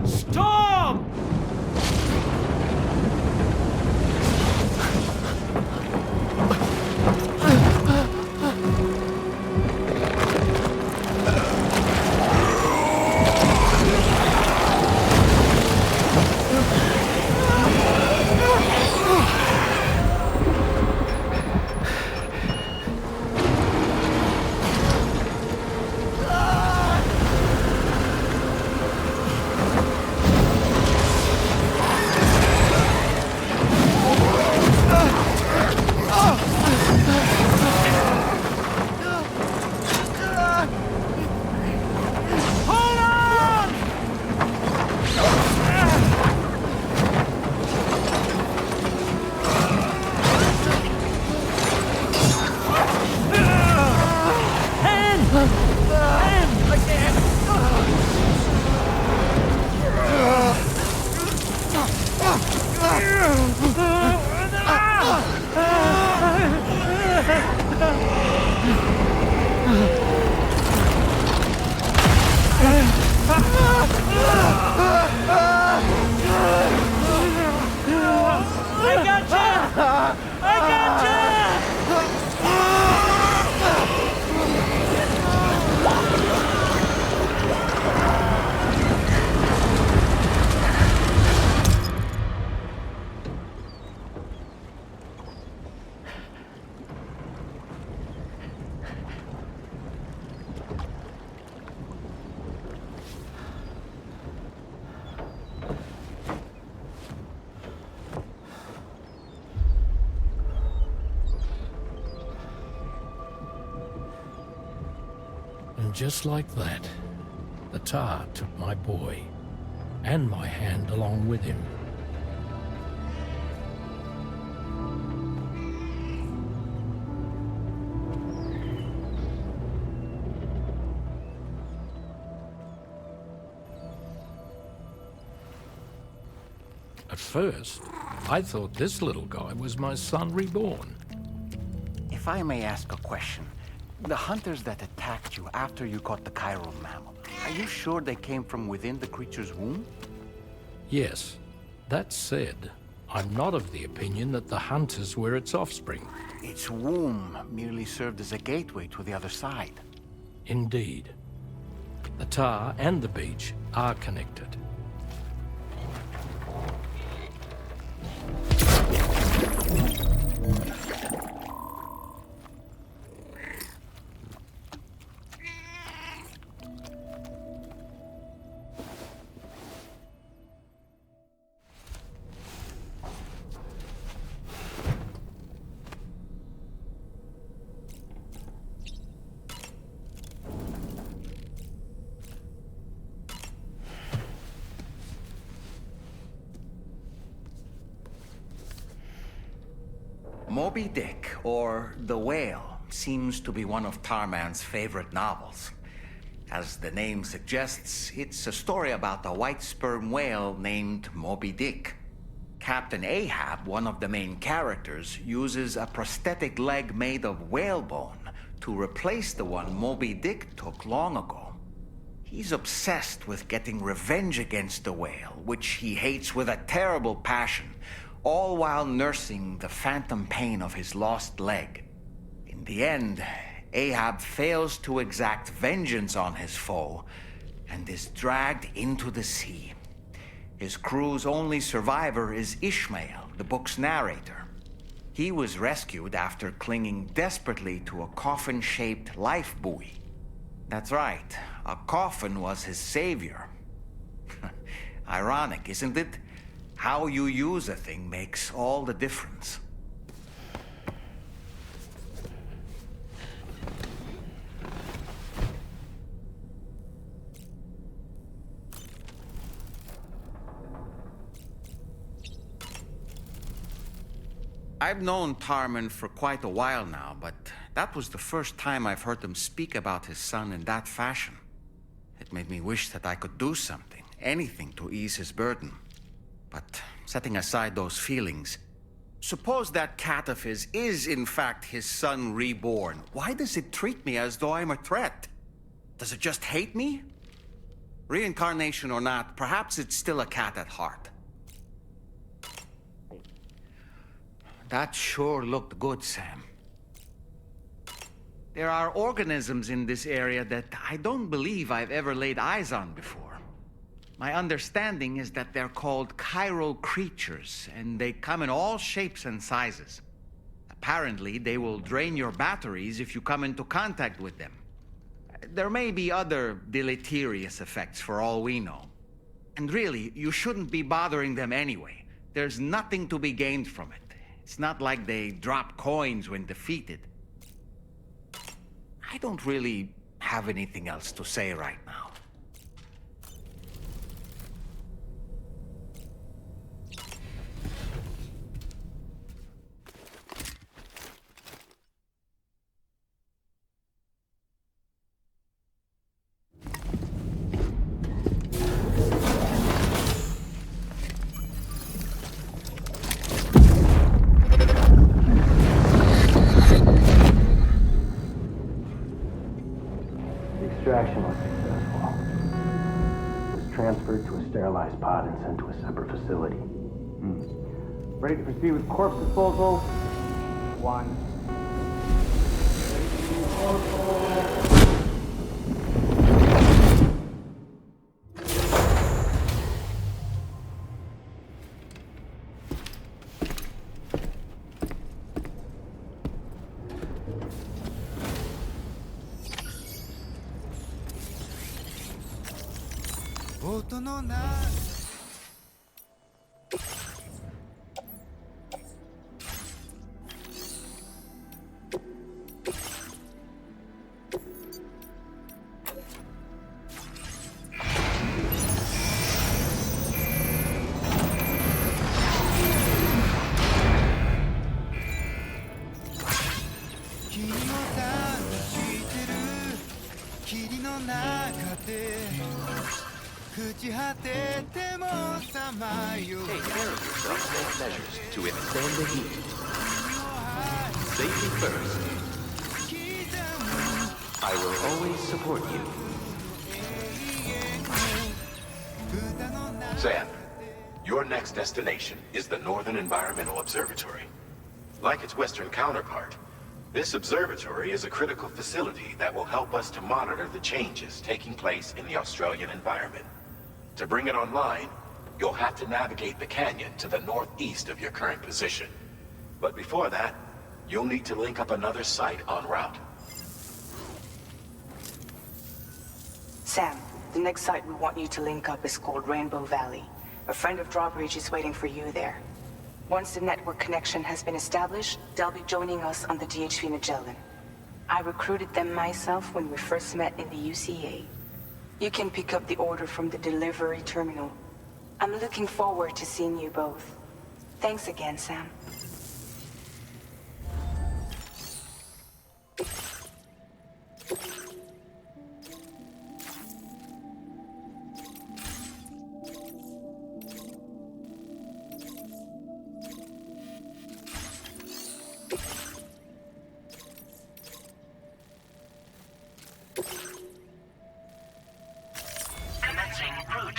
S18: Storm! And just like that, the tar took my boy, and my hand along with him. At first, I thought this little guy was my son reborn.
S5: If I may ask a question, the hunters that attacked you after you caught the chiral mammal, are you sure they came from within the creature's womb?
S18: Yes. That said, I'm not of the opinion that the hunters were its offspring.
S5: Its womb merely served as a gateway to the other side.
S18: Indeed. The tar and the beach are connected.
S5: Moby Dick, or The Whale, seems to be one of Tarman's favorite novels. As the name suggests, it's a story about a white sperm whale named Moby Dick. Captain Ahab, one of the main characters, uses a prosthetic leg made of whalebone to replace the one Moby Dick took long ago. He's obsessed with getting revenge against the whale, which he hates with a terrible passion, all while nursing the phantom pain of his lost leg. In the end, Ahab fails to exact vengeance on his foe and is dragged into the sea. His crew's only survivor is Ishmael, the book's narrator. He was rescued after clinging desperately to a coffin-shaped life buoy. That's right, a coffin was his savior. Ironic, isn't it? How you use a thing makes all the difference. I've known Tarman for quite a while now, but that was the first time I've heard him speak about his son in that fashion. It made me wish that I could do something, anything to ease his burden. But setting aside those feelings, suppose that cat of his is in fact his son reborn. Why does it treat me as though I'm a threat? Does it just hate me? Reincarnation or not, perhaps it's still a cat at heart. That sure looked good, Sam. There are organisms in this area that I don't believe I've ever laid eyes on before. My understanding is that they're called chiral creatures, and they come in all shapes and sizes. Apparently, they will drain your batteries if you come into contact with them. There may be other deleterious effects for all we know. And really, you shouldn't be bothering them anyway. There's nothing to be gained from it. It's not like they drop coins when defeated. I don't really have anything else to say right now.
S20: Extraction was successful. It was transferred to a sterilized pod and sent to a separate facility. Ready to proceed with corpse disposal? 1.
S14: Take care of yourself. Take measures to extend the heat. Safety first. I will always support you. Sam, your next destination is the Northern Environmental Observatory. Like its Western counterpart, this observatory is a critical facility that will help us to monitor the changes taking place in the Australian environment. To bring it online, you'll have to navigate the canyon to the northeast of your current position. But before that, you'll need to link up another site en route.
S16: Sam, the next site we want you to link up is called Rainbow Valley. A friend of Drawbridge is waiting for you there. Once the network connection has been established, they'll be joining us on the DHV Magellan. I recruited them myself when we first met in the UCA. You can pick up the order from the delivery terminal. I'm looking forward to seeing you both. Thanks again, Sam.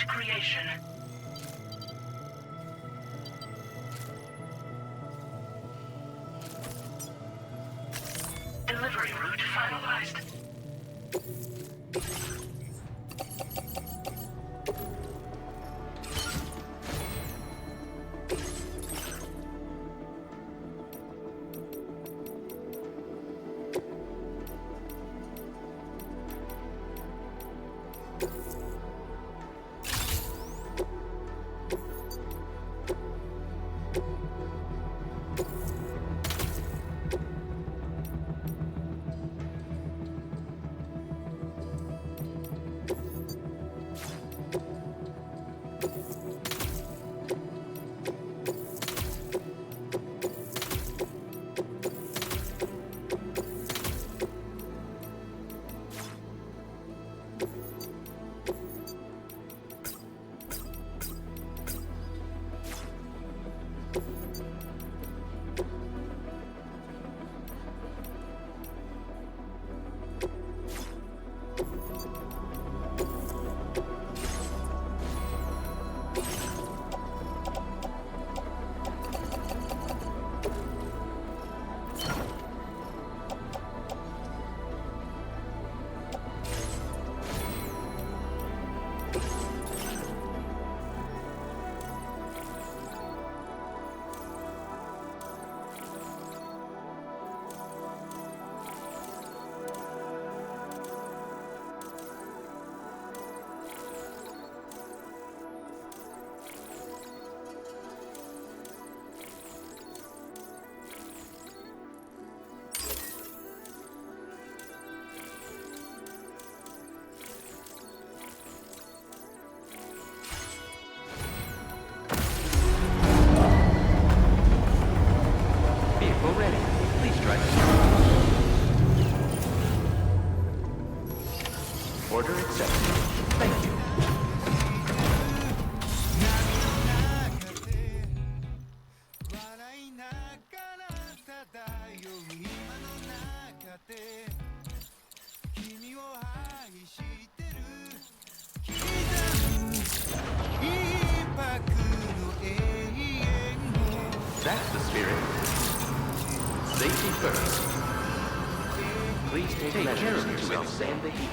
S4: creation. Delivery route finalized.
S21: Vehicle ready. Please drive the Order accepted. Thank you. That's the spirit. Safety first. Please take measures to withstand the heat.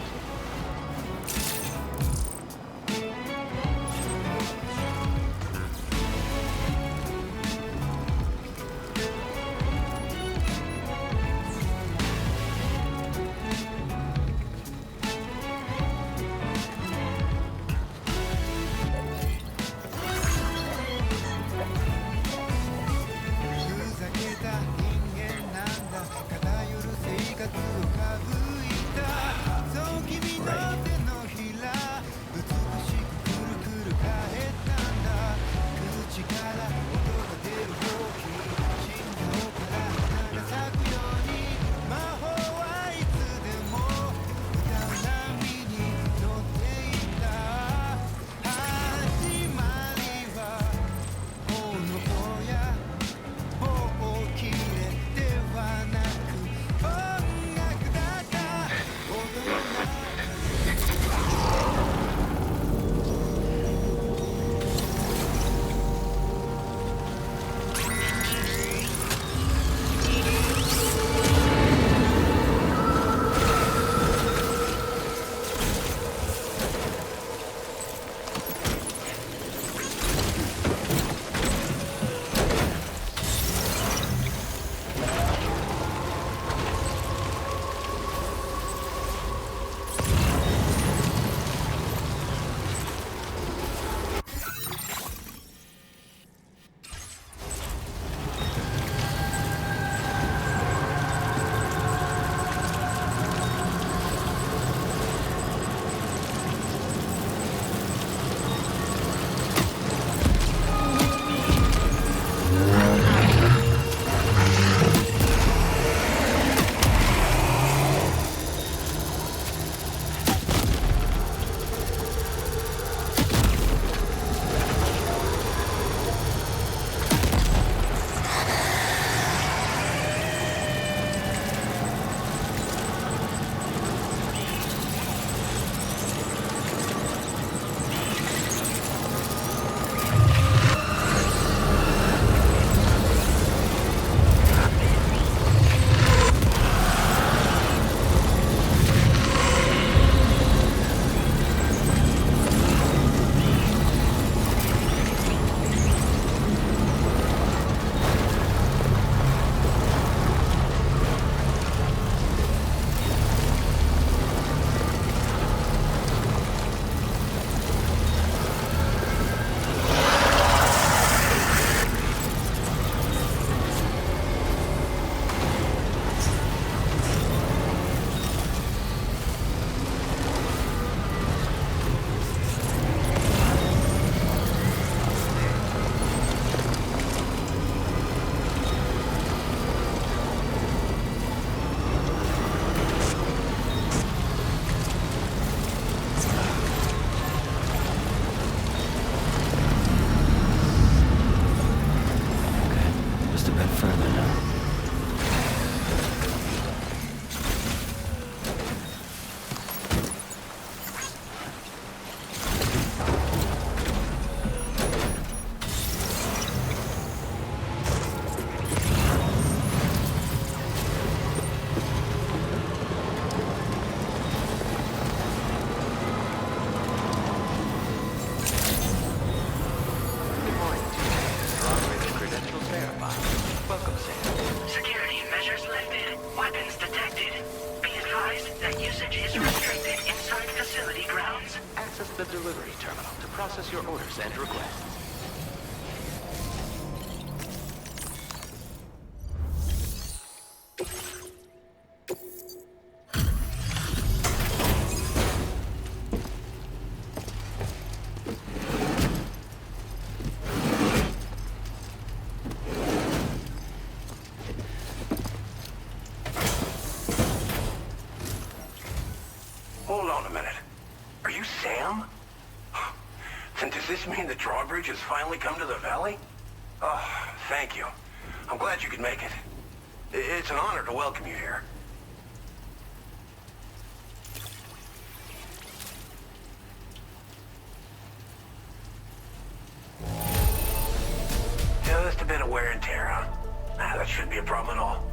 S4: usage is restricted inside facility grounds.
S21: Access the delivery terminal to process your orders and requests.
S2: Hold on a minute. Are you Sam? Then does this mean the drawbridge has finally come to the valley? Oh, thank you. I'm glad you could make it. It's an honor to welcome you here. Just a bit of wear and tear, huh? That shouldn't be a problem at all.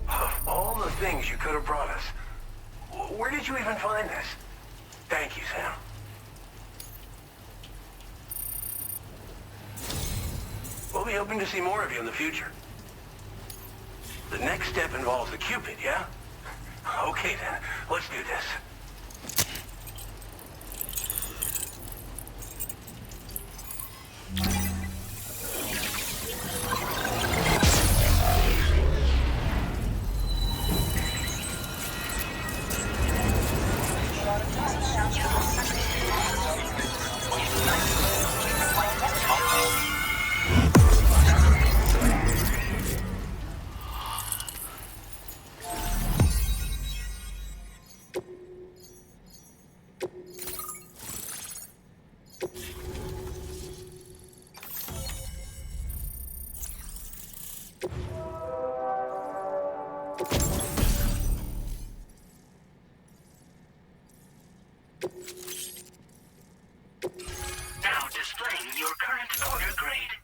S2: Of all the things you could have brought us, where did you even find this? Thank you, Sam. We'll be hoping to see more of you in the future. The next step involves the Cupid, yeah? Okay then, let's do this. Now displaying your current order grade.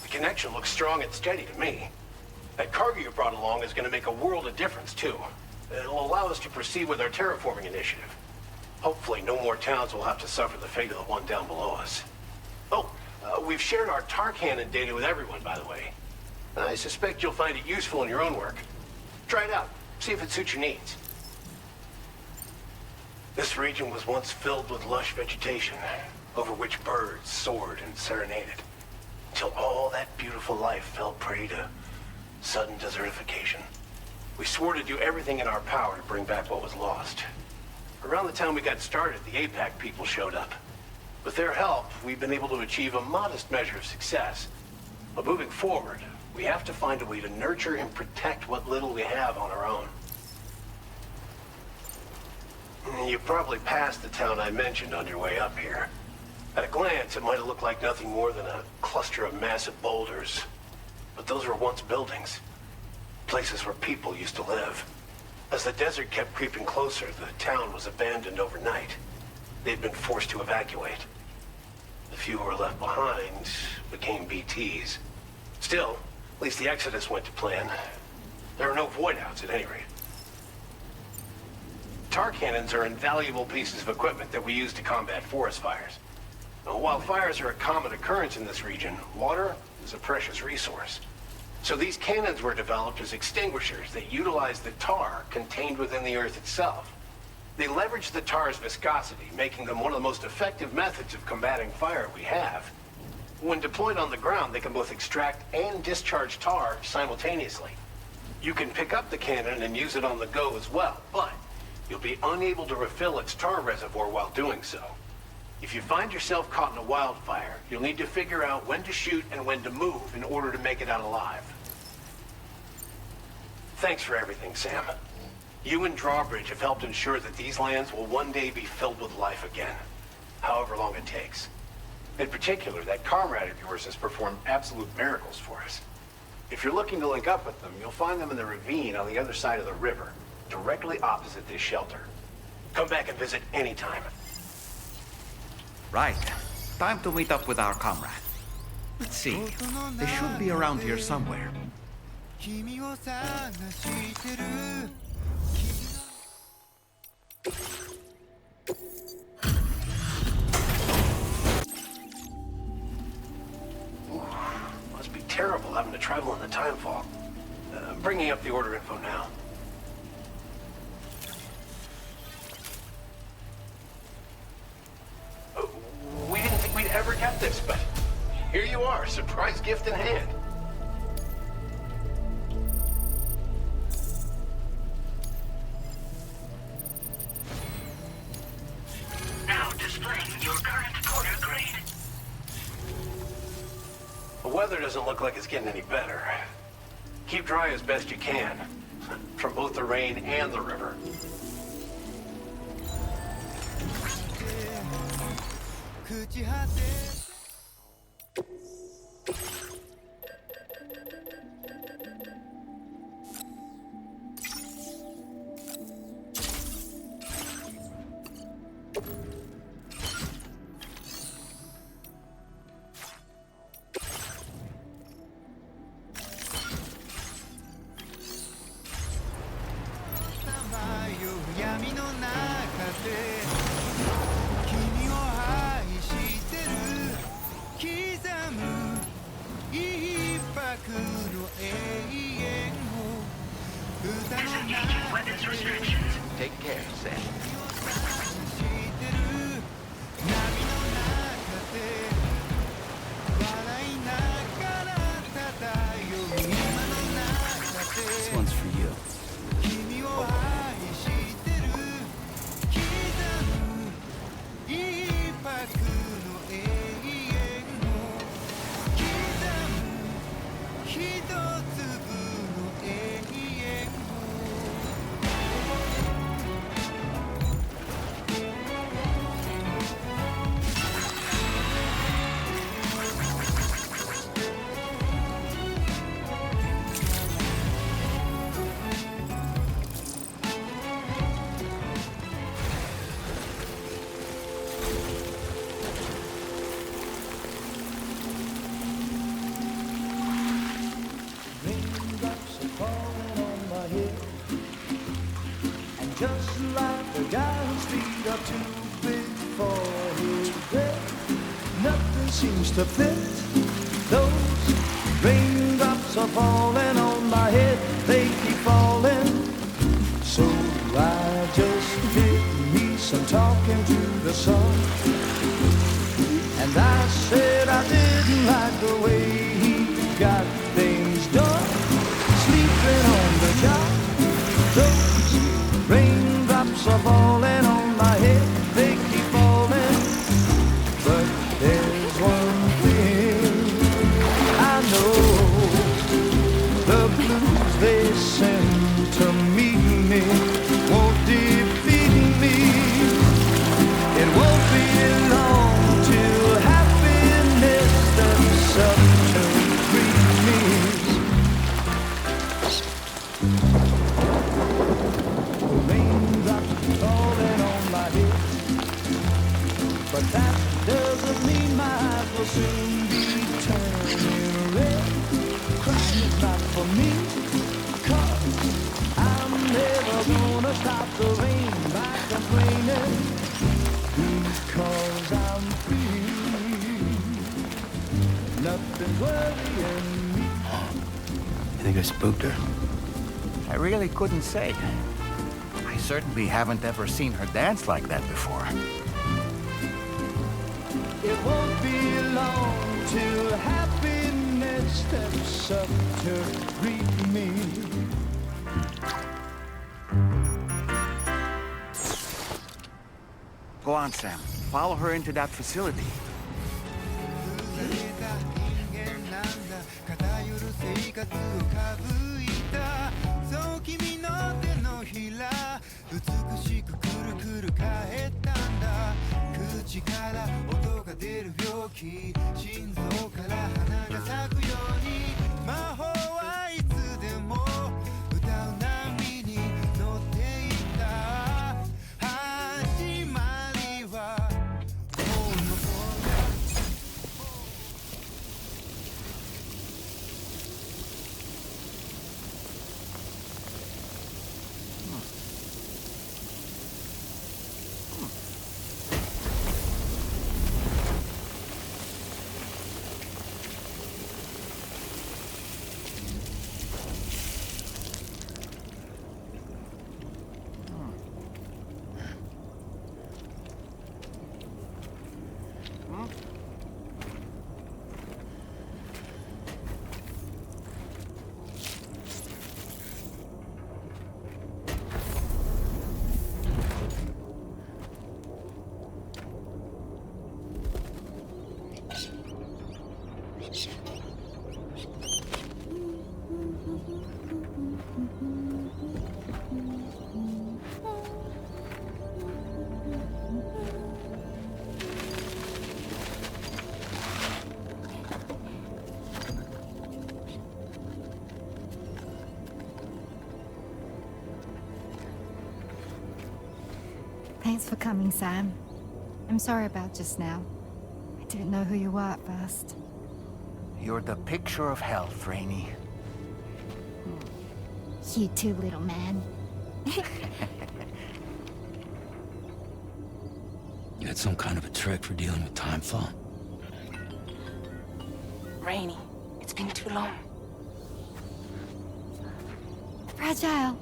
S2: The connection looks strong and steady to me. That cargo you brought along is going to make a world of difference, too. It'll allow us to proceed with our terraforming initiative. Hopefully, no more towns will have to suffer the fate of the one down below us. Oh, we've shared our tar cannon data with everyone, by the way. I suspect you'll find it useful in your own work. Try it out. See if it suits your needs. This region was once filled with lush vegetation, over which birds soared and serenaded, until all that beautiful life fell prey to sudden desertification. We swore to do everything in our power to bring back what was lost. Around the time we got started, the APAC people showed up. With their help, we've been able to achieve a modest measure of success. But moving forward, we have to find a way to nurture and protect what little we have on our own. You probably passed the town I mentioned on your way up here. At a glance, it might have looked like nothing more than a cluster of massive boulders. But those were once buildings. Places where people used to live. As the desert kept creeping closer, the town was abandoned overnight. They'd been forced to evacuate. The few who were left behind became BTs. Still, at least the exodus went to plan. There are no void-outs at any rate. Tar cannons are invaluable pieces of equipment that we use to combat forest fires. Now, while fires are a common occurrence in this region, water is a precious resource. So these cannons were developed as extinguishers that utilize the tar contained within the earth itself. They leverage the tar's viscosity, making them one of the most effective methods of combating fire we have. When deployed on the ground, they can both extract and discharge tar simultaneously. You can pick up the cannon and use it on the go as well, but you'll be unable to refill its tar reservoir while doing so. If you find yourself caught in a wildfire, you'll need to figure out when to shoot and when to move in order to make it out alive. Thanks for everything, Sam. You and Drawbridge have helped ensure that these lands will one day be filled with life again, however long it takes. In particular, that comrade of yours has performed absolute miracles for us. If you're looking to link up with them, you'll find them in the ravine on the other side of the river, directly opposite this shelter. Come back and visit anytime.
S5: Right. Time to meet up with our comrade. Let's see. They should be around here somewhere.
S17: 君を探してる
S2: Ooh, having to travel in the time vault. Bringing up the order info now. We didn't think we'd ever get this, but here you are, surprise gift in hand.
S4: Now displaying your current quarter grade.
S2: The weather doesn't look like it's getting any better. Keep dry as best you can, from both the rain and the river.
S4: Disengaging weapons restrictions.
S21: Take care, Sam.
S6: This one's for you.
S7: Just like the guy whose feet are too big for his bed, nothing seems to fit. Those raindrops are falling on my head, they keep falling. So I just did me some talking to the sun, and I said I didn't like the way he got things done, sleeping on the job. Those raindrops are falling on my head, they keep falling. But there's one thing I know, the blues they send to meet me won't defeat me. It won't be long till happiness steps up to greet me. Falling on my head, but that doesn't mean my eyes will soon be turning red. Crying is not for me, 'cause I'm never gonna stop the rain by complaining, because I'm free. Nothing's worrying me.
S5: You think I spooked her? I really couldn't say. I certainly haven't ever seen her dance like that before.
S7: It won't be long till happiness steps up to greet me.
S5: Go on, Sam. Follow her into that facility.
S8: Thanks for coming, Sam. I'm sorry about just now. I didn't know who you were at first.
S5: You're the picture of health, Rainey.
S8: You too, little man.
S6: You had some kind of a trick for dealing with timefall?
S16: Rainey, it's been too long.
S8: Fragile.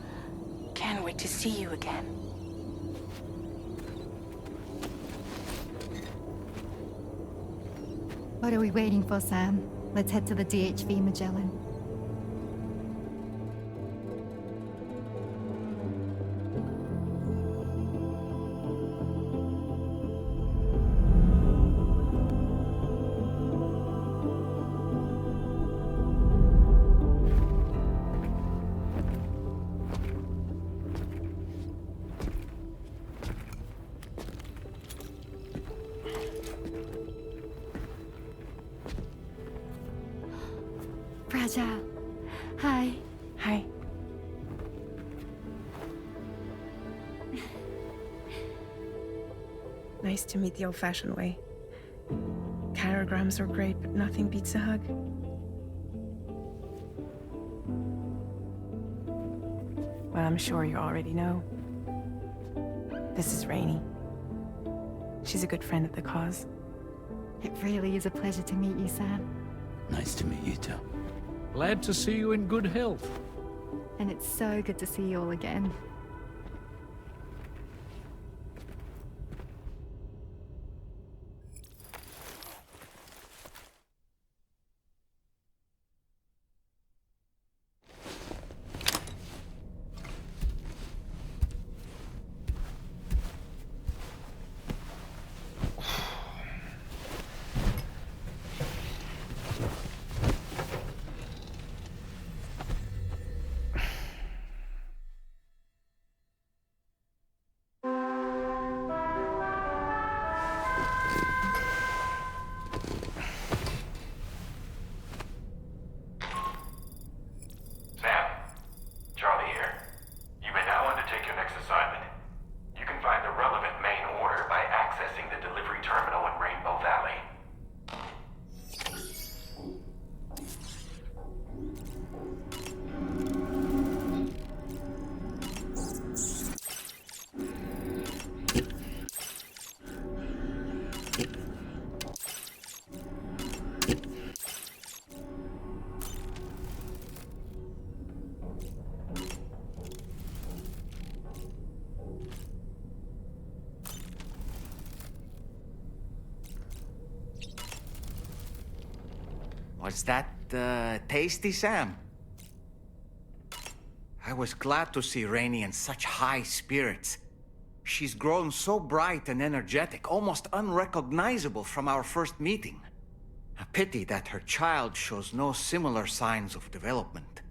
S16: Can't wait to see you again.
S8: What are we waiting for, Sam? Let's head to the DHV Magellan. Fragile. Hi.
S12: Hi. Nice to meet the old-fashioned way. Chirograms are great, but nothing beats a hug. Well, I'm sure you already know. This is Rainey. She's a good friend of the cause.
S8: It really is a pleasure to meet you, Sam.
S6: Nice to meet you too.
S18: Glad to see you in good health.
S8: And it's so good to see you all again.
S14: Sam, Charlie here. You may now undertake your next assignment. You can find the relevant main order by accessing the delivery terminal in Rainbow Valley.
S5: Was that, tasty, Sam? I was glad to see Rainey in such high spirits. She's grown so bright and energetic, almost unrecognizable from our first meeting. A pity that her child shows no similar signs of development.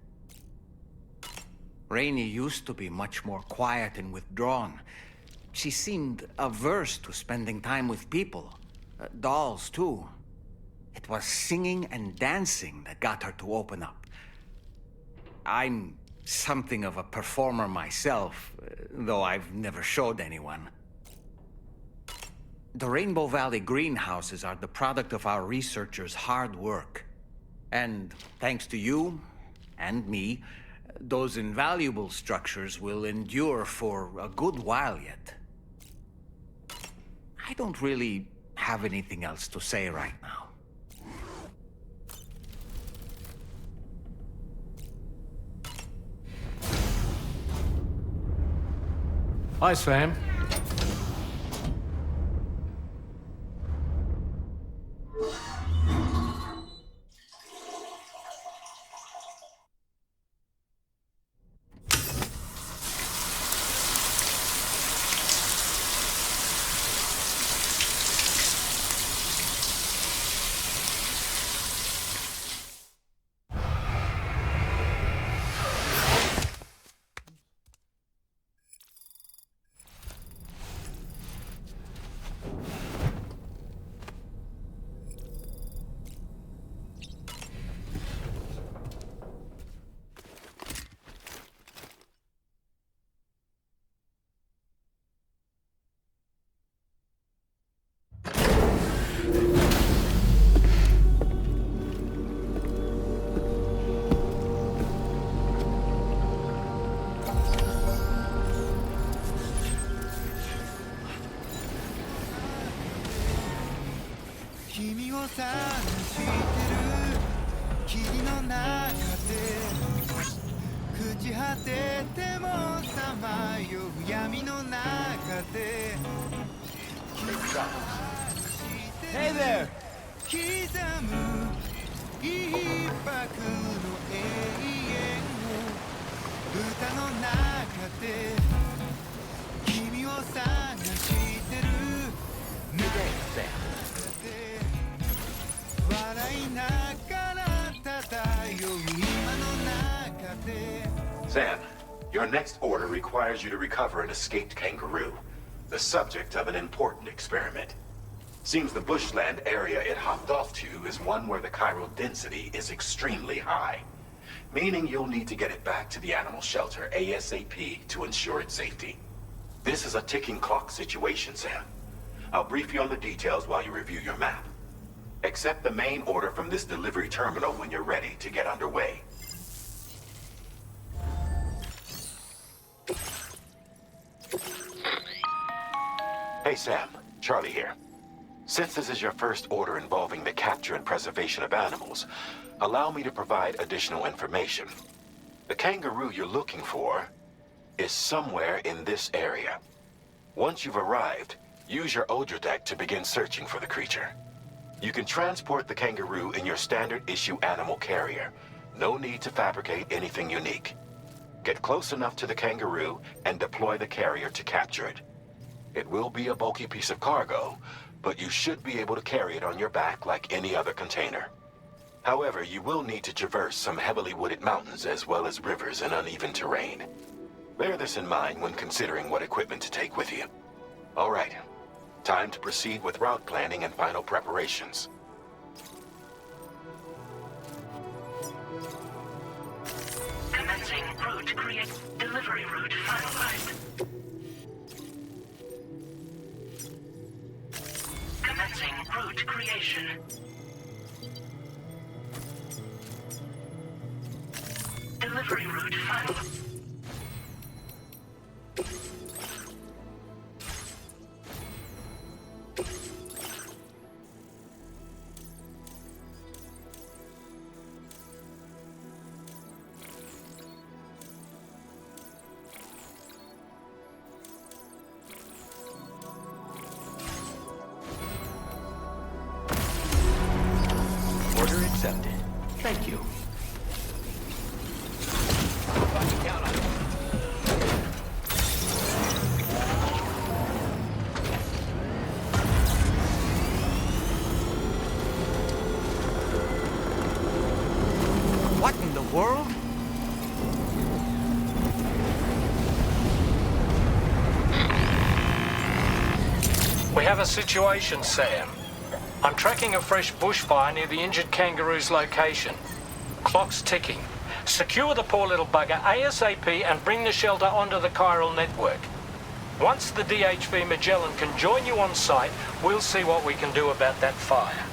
S5: Rainey used to be much more quiet and withdrawn. She seemed averse to spending time with people. Dolls, too. It was singing and dancing that got her to open up. I'm something of a performer myself, though I've never showed anyone. The Rainbow Valley greenhouses are the product of our researchers' hard work. And thanks to you and me, those invaluable structures will endure for a good while yet. I don't really have anything else to say right now.
S18: Hi, Sam.
S17: 探してる霧の中で朽ち果ててもさまよう闇の中で
S19: Hey there!
S17: 刻む一泊の永遠を歌の中で君を探してる 笑いながら漂う今の中で
S14: Sam, your next order requires you to recover an escaped kangaroo, the subject of an important experiment. Seems the bushland area it hopped off to is one where the chiral density is extremely high, meaning you'll need to get it back to the animal shelter ASAP to ensure its safety. This is a ticking clock situation, Sam. I'll brief you on the details while you review your map. Accept the main order from this delivery terminal when you're ready to get underway. Hey Sam, Charlie here. Since this is your first order involving the capture and preservation of animals, allow me to provide additional information. The kangaroo you're looking for is somewhere in this area. Once you've arrived, use your Odradek to begin searching for the creature. You can transport the kangaroo in your standard issue animal carrier. No need to fabricate anything unique. Get close enough to the kangaroo and deploy the carrier to capture it. It will be a bulky piece of cargo, but you should be able to carry it on your back like any other container. However, you will need to traverse some heavily wooded mountains as well as rivers and uneven terrain. Bear this in mind when considering what equipment to take with you. All right, time to proceed with route planning and final preparations.
S4: Commencing route create delivery route finalized. Commencing route creation. Delivery route final.
S21: Order accepted. Thank you.
S5: What in the world?
S18: We have a situation, Sam. I'm tracking a fresh bushfire near the injured kangaroo's location. Clock's ticking. Secure the poor little bugger ASAP and bring the shelter onto the chiral network. Once the DHV Magellan can join you on site, we'll see what we can do about that fire.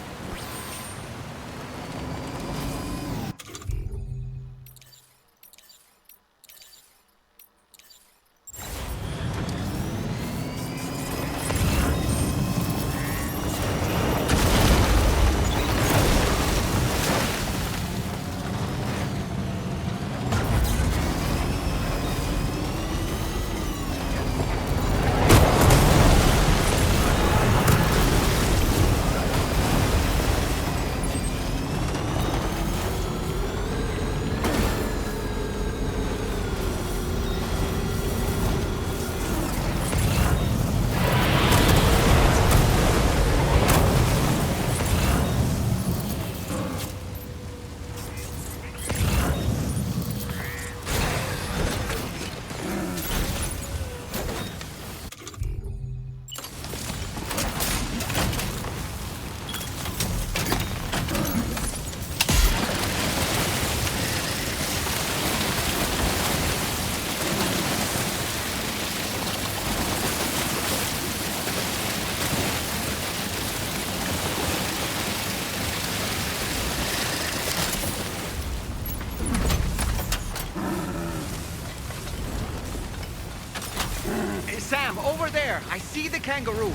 S5: Sam, over there! I see the kangaroo!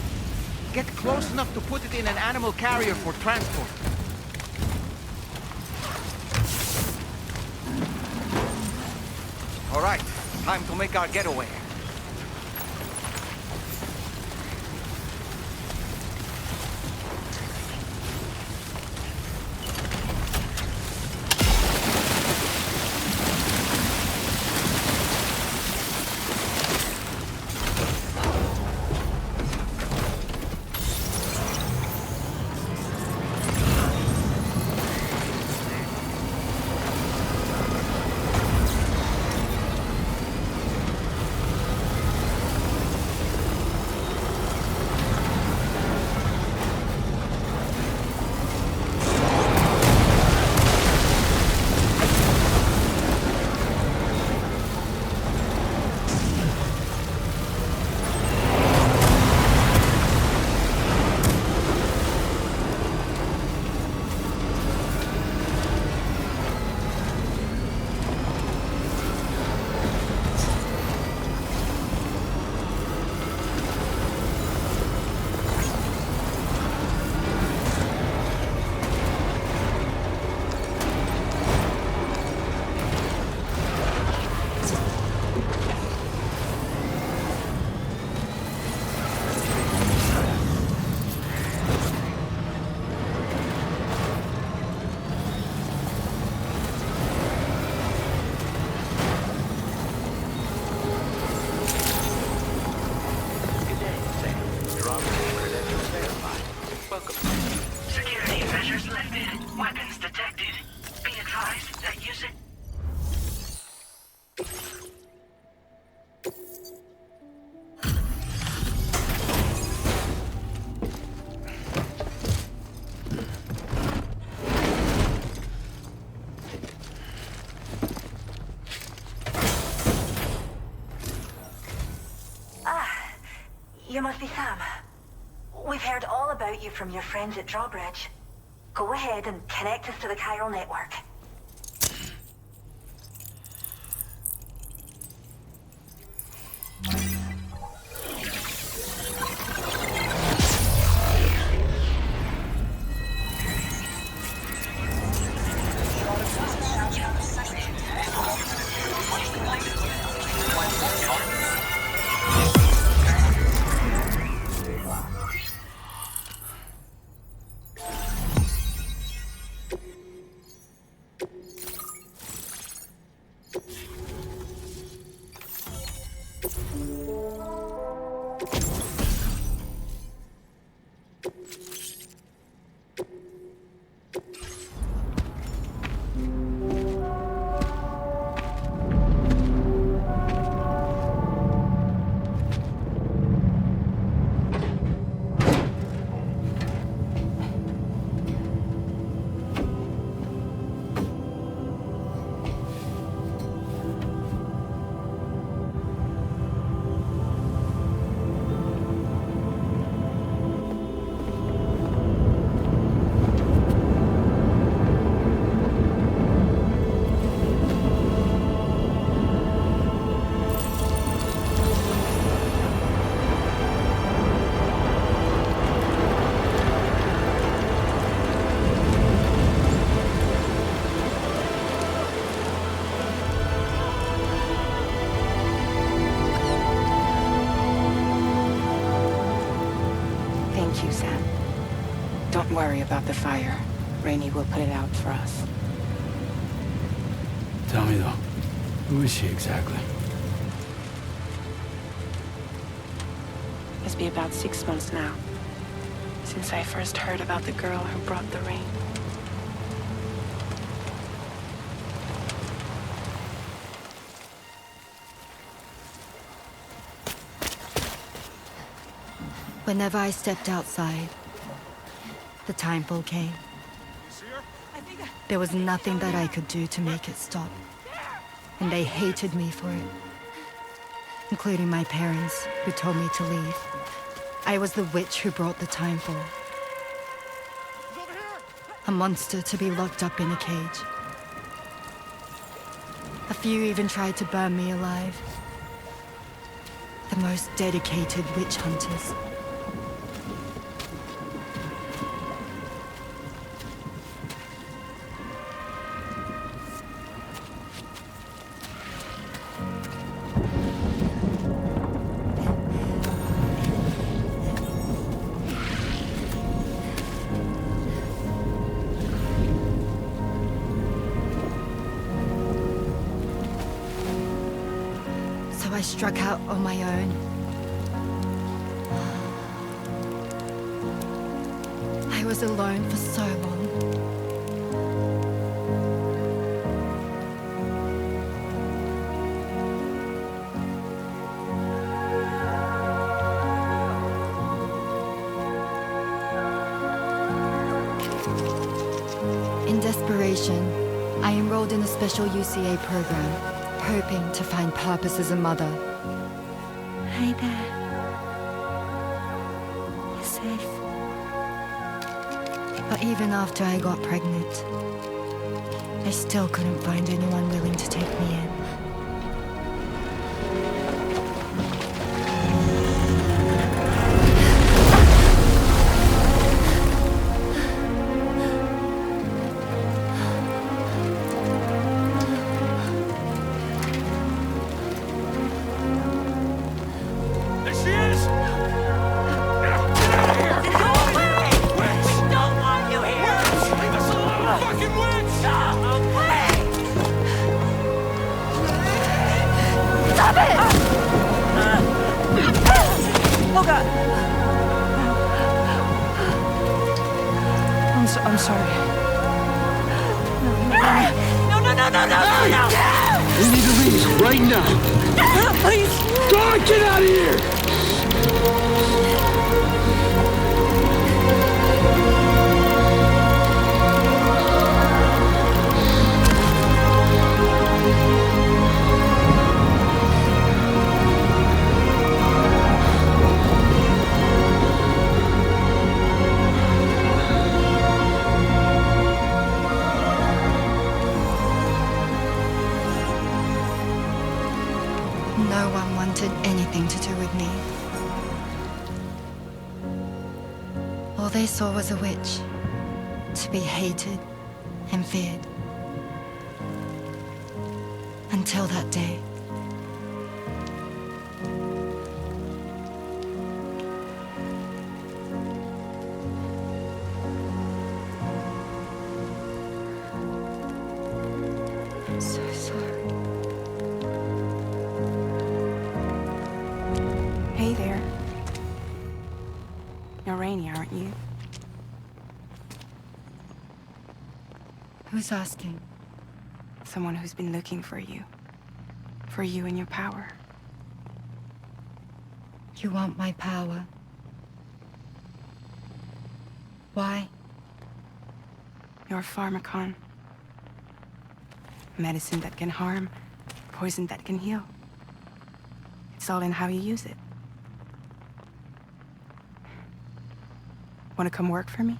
S5: get close enough to put it in an animal carrier for transport. All right, time to make our getaway.
S4: Security measures lifted. Weapons detected. Be advised that usage...
S9: You must be Sam. We've heard all about you from your friends at Drawbridge. Go ahead and connect us to the chiral network.
S12: Thank you, Sam. Don't worry about the fire. Rainey will put it out for us.
S6: Tell me, though, who is she exactly?
S12: It's been about 6 months now, since I first heard about the girl who brought the rain.
S8: Whenever I stepped outside, the timefall came. There was nothing that I could do to make it stop. And they hated me for it. Including my parents, who told me to leave. I was the witch who brought the timefall. A monster to be locked up in a cage. A few even tried to burn me alive. The most dedicated witch hunters. I struck out on my own. I was alone for so long. In desperation, I enrolled in a special UCA program, hoping to find purpose as a mother.
S12: Hi there. You're safe.
S8: But even after I got pregnant, I still couldn't find anyone willing to take me in.
S12: I'm sorry.
S9: No!
S13: We need to leave right now.
S9: Please!
S13: God, get out of here!
S8: No one wanted anything to do with me. All they saw was a witch, to be hated and feared. Until that day. I'm so sorry.
S12: Hey there. You're Rainy, aren't you?
S8: Who's asking?
S12: Someone who's been looking for you. For you and your power.
S8: You want my power? Why?
S12: You're a pharmacon. Medicine that can harm, poison that can heal. It's all in how you use it. Want to come work for me?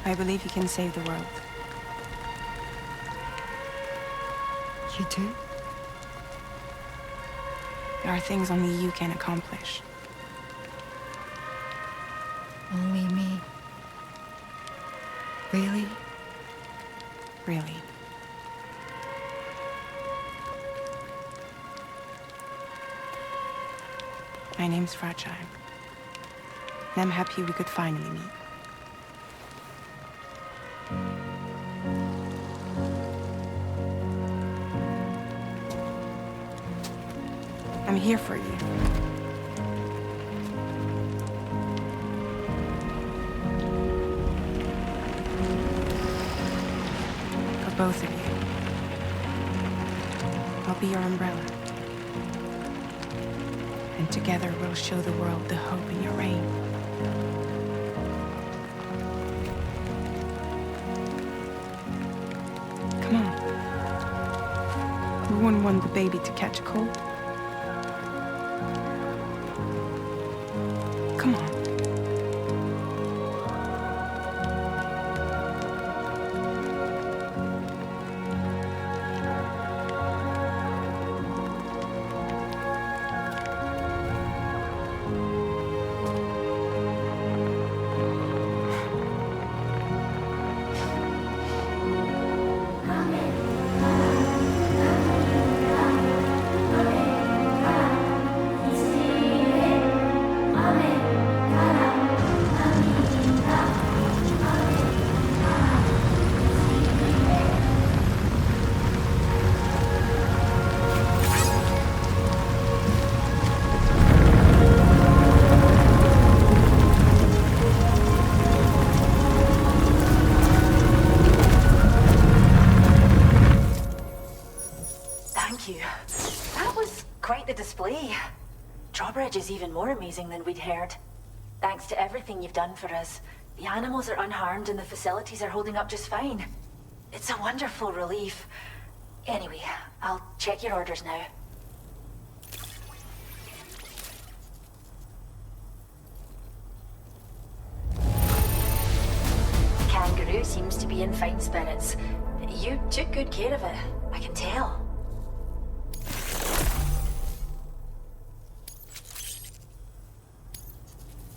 S12: I believe you can save the world.
S8: You do?
S12: There are things only you can accomplish.
S8: Only me. Really?
S12: Really. My name's Fragile. And I'm happy we could finally meet. I'm here for you. For both of you. I'll be your umbrella. And together we'll show the world the hope in your reign. Come on. We wouldn't want the baby to catch a cold. Come on.
S9: a display. Drawbridge is even more amazing than we'd heard. Thanks to everything you've done for us, the animals are unharmed and the facilities are holding up just fine. It's a wonderful relief. Anyway, I'll check your orders now. Kangaroo seems to be in fine spirits. You took good care of it, I can tell.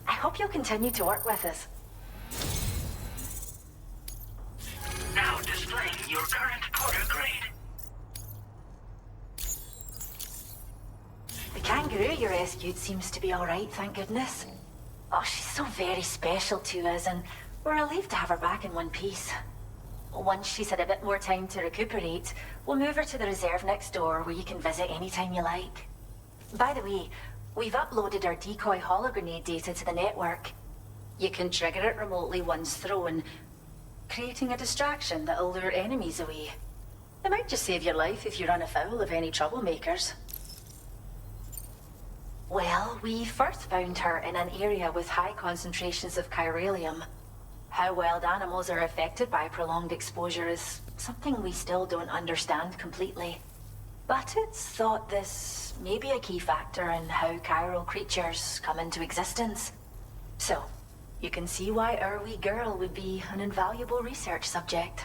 S9: I hope you'll continue to work with us.
S4: Now displaying your current Porter grade.
S9: The kangaroo you rescued seems to be alright, thank goodness. Oh, she's so very special to us, and we're relieved to have her back in one piece. Once she's had a bit more time to recuperate, we'll move her to the reserve next door where you can visit anytime you like. By the way, we've uploaded our decoy hologrenade data to the network. You can trigger it remotely once thrown, creating a distraction that'll lure enemies away. It might just save your life if you run afoul of any troublemakers. Well, we first found her in an area with high concentrations of chiralium. How wild animals are affected by prolonged exposure is something we still don't understand completely. But it's thought this may be a key factor in how chiral creatures come into existence. So, you can see why our wee girl would be an invaluable research subject.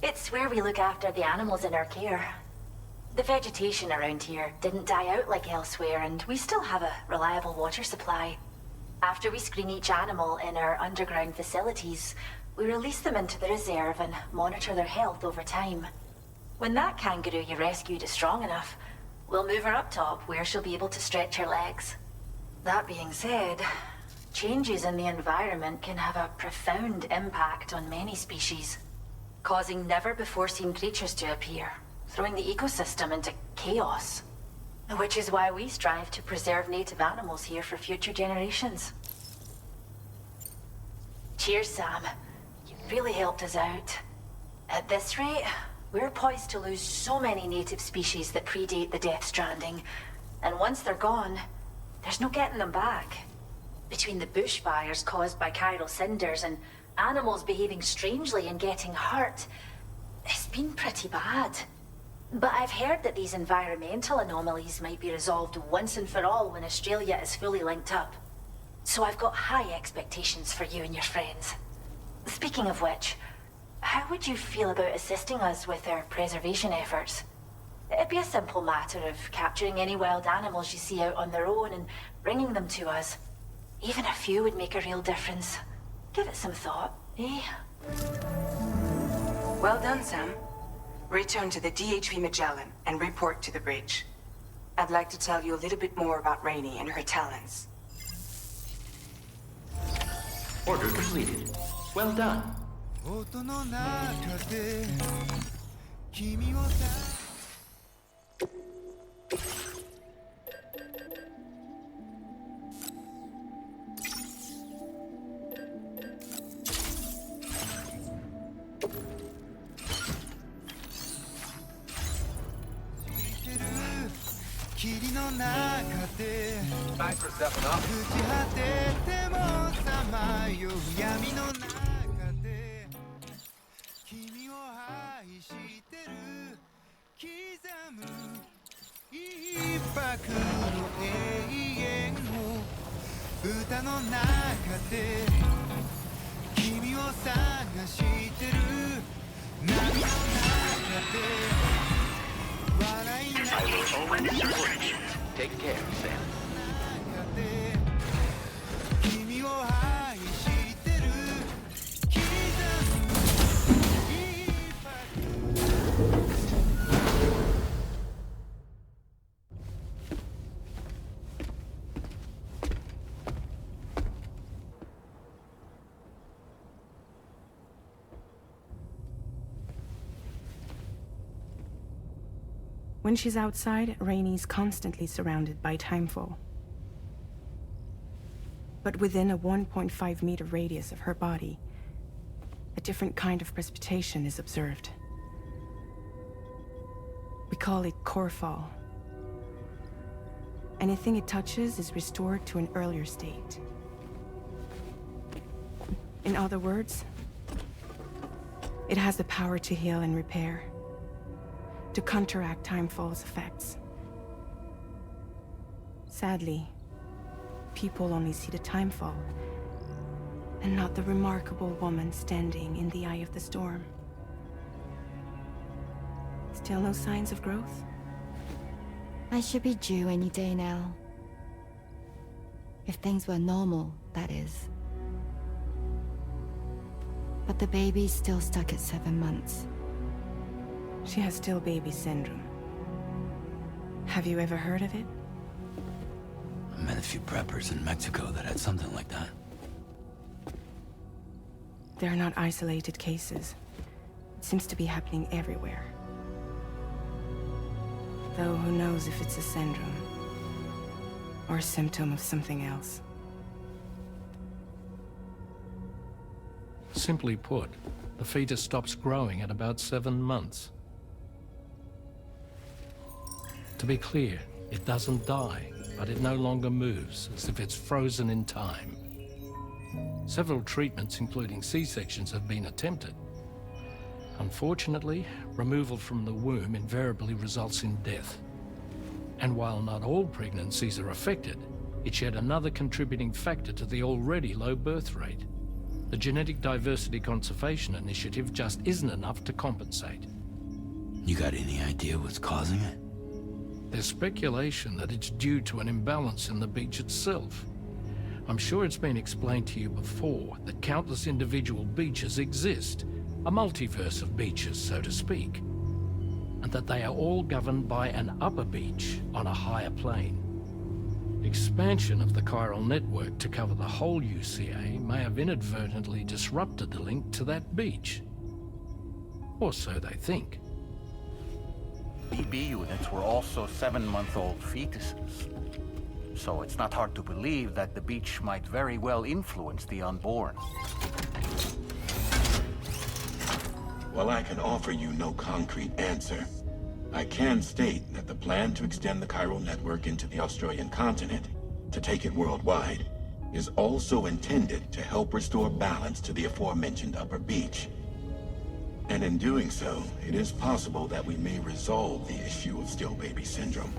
S9: It's where we look after the animals in our care. The vegetation around here didn't die out like elsewhere, and we still have a reliable water supply. After we screen each animal in our underground facilities, we release them into the reserve and monitor their health over time. When that kangaroo you rescued is strong enough, we'll move her up top where she'll be able to stretch her legs. That being said, changes in the environment can have a profound impact on many species, causing never-before-seen creatures to appear, throwing the ecosystem into chaos. Which is why we strive to preserve native animals here for future generations. Cheers, Sam. You really helped us out. At this rate, we're poised to lose so many native species that predate the Death Stranding, and once they're gone, there's no getting them back. Between the bushfires caused by chiral cinders and animals behaving strangely and getting hurt, it's been pretty bad. But I've heard that these environmental anomalies might be resolved once and for all when Australia is fully linked up. So I've got high expectations for you and your friends. Speaking of which, how would you feel about assisting us with our preservation efforts? It'd be a simple matter of capturing any wild animals you see out on their own and bringing them to us. Even a few would make a real difference. Give it some thought, eh?
S16: Well done, Sam. Return to the DHV Magellan and report to the bridge. I'd like to tell you a little bit more about Rainey and her talents.
S21: Order completed. Well done.
S17: 音の中で君を霧の中で朽ち果ててもさまよう闇の中で君を愛してる刻む一拍の永遠を歌の中で君を探してる波の中で
S21: I will always support you. Take care, Sam.
S12: When she's outside, Rainey's constantly surrounded by timefall. But within a 1.5-meter radius of her body, a different kind of precipitation is observed. We call it core fall. Anything it touches is restored to an earlier state. In other words, it has the power to heal and repair, to counteract Timefall's effects. Sadly, people only see the Timefall, and not the remarkable woman standing in the eye of the storm. Still no signs of growth?
S8: I should be due any day now. If things were normal, that is. But the baby's still stuck at 7 months.
S12: She has still baby syndrome. Have you ever heard of it?
S6: I met a few preppers in Mexico that had something like that.
S12: They're not isolated cases. It seems to be happening everywhere. Though who knows if it's a syndrome or a symptom of something else.
S18: Simply put, the fetus stops growing at about 7 months. To be clear, it doesn't die, but it no longer moves, as if it's frozen in time. Several treatments, including C-sections, have been attempted. Unfortunately, removal from the womb invariably results in death. And while not all pregnancies are affected, it's yet another contributing factor to the already low birth rate. The Genetic Diversity Conservation Initiative just isn't enough to compensate.
S6: You got any idea what's causing it?
S18: There's speculation that it's due to an imbalance in the beach itself. I'm sure it's been explained to you before that countless individual beaches exist, a multiverse of beaches, so to speak, and that they are all governed by an upper beach on a higher plane. Expansion of the chiral network to cover the whole UCA may have inadvertently disrupted the link to that beach. Or so they think.
S5: BB units were also 7-month-old fetuses. So it's not hard to believe that the beach might very well influence the unborn.
S14: While I can offer you no concrete answer, I can state that the plan to extend the chiral network into the Australian continent, to take it worldwide, is also intended to help restore balance to the aforementioned upper beach. And in doing so, it is possible that we may resolve the issue of still baby syndrome.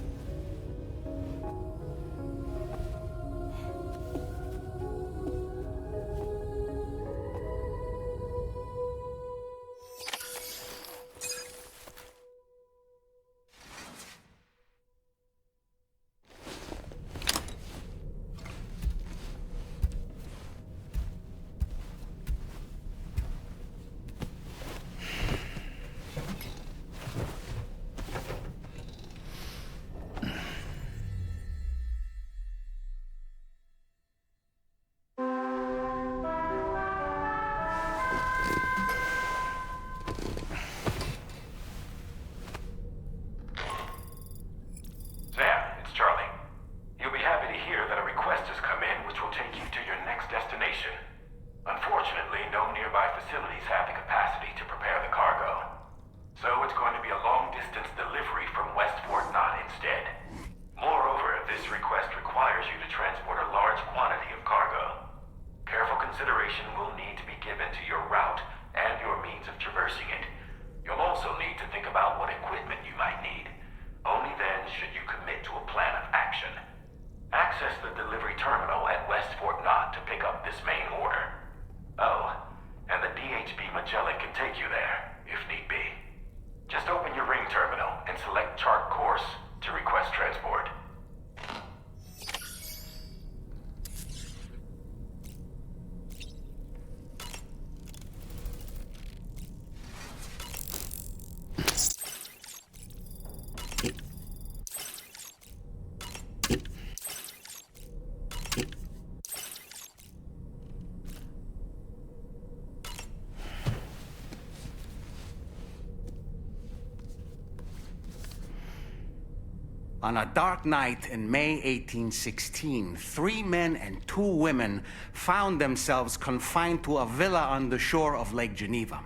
S5: On a dark night in May 1816, 3 men and 2 women found themselves confined to a villa on the shore of Lake Geneva.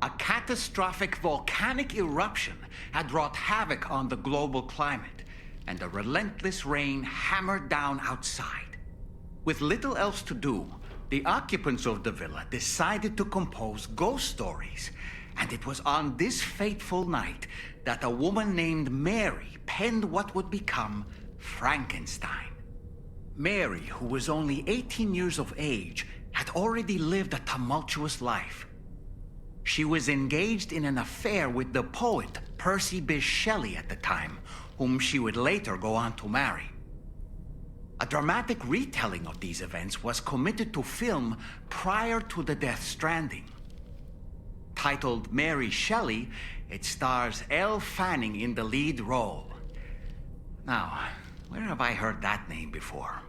S5: A catastrophic volcanic eruption had wrought havoc on the global climate, and the relentless rain hammered down outside. With little else to do, the occupants of the villa decided to compose ghost stories. And it was on this fateful night that a woman named Mary penned what would become Frankenstein. Mary, who was only 18 years of age, had already lived a tumultuous life. She was engaged in an affair with the poet Percy Bysshe Shelley at the time, whom she would later go on to marry. A dramatic retelling of these events was committed to film prior to the Death Stranding. Titled Mary Shelley, it stars Elle Fanning in the lead role. Now, where have I heard that name before?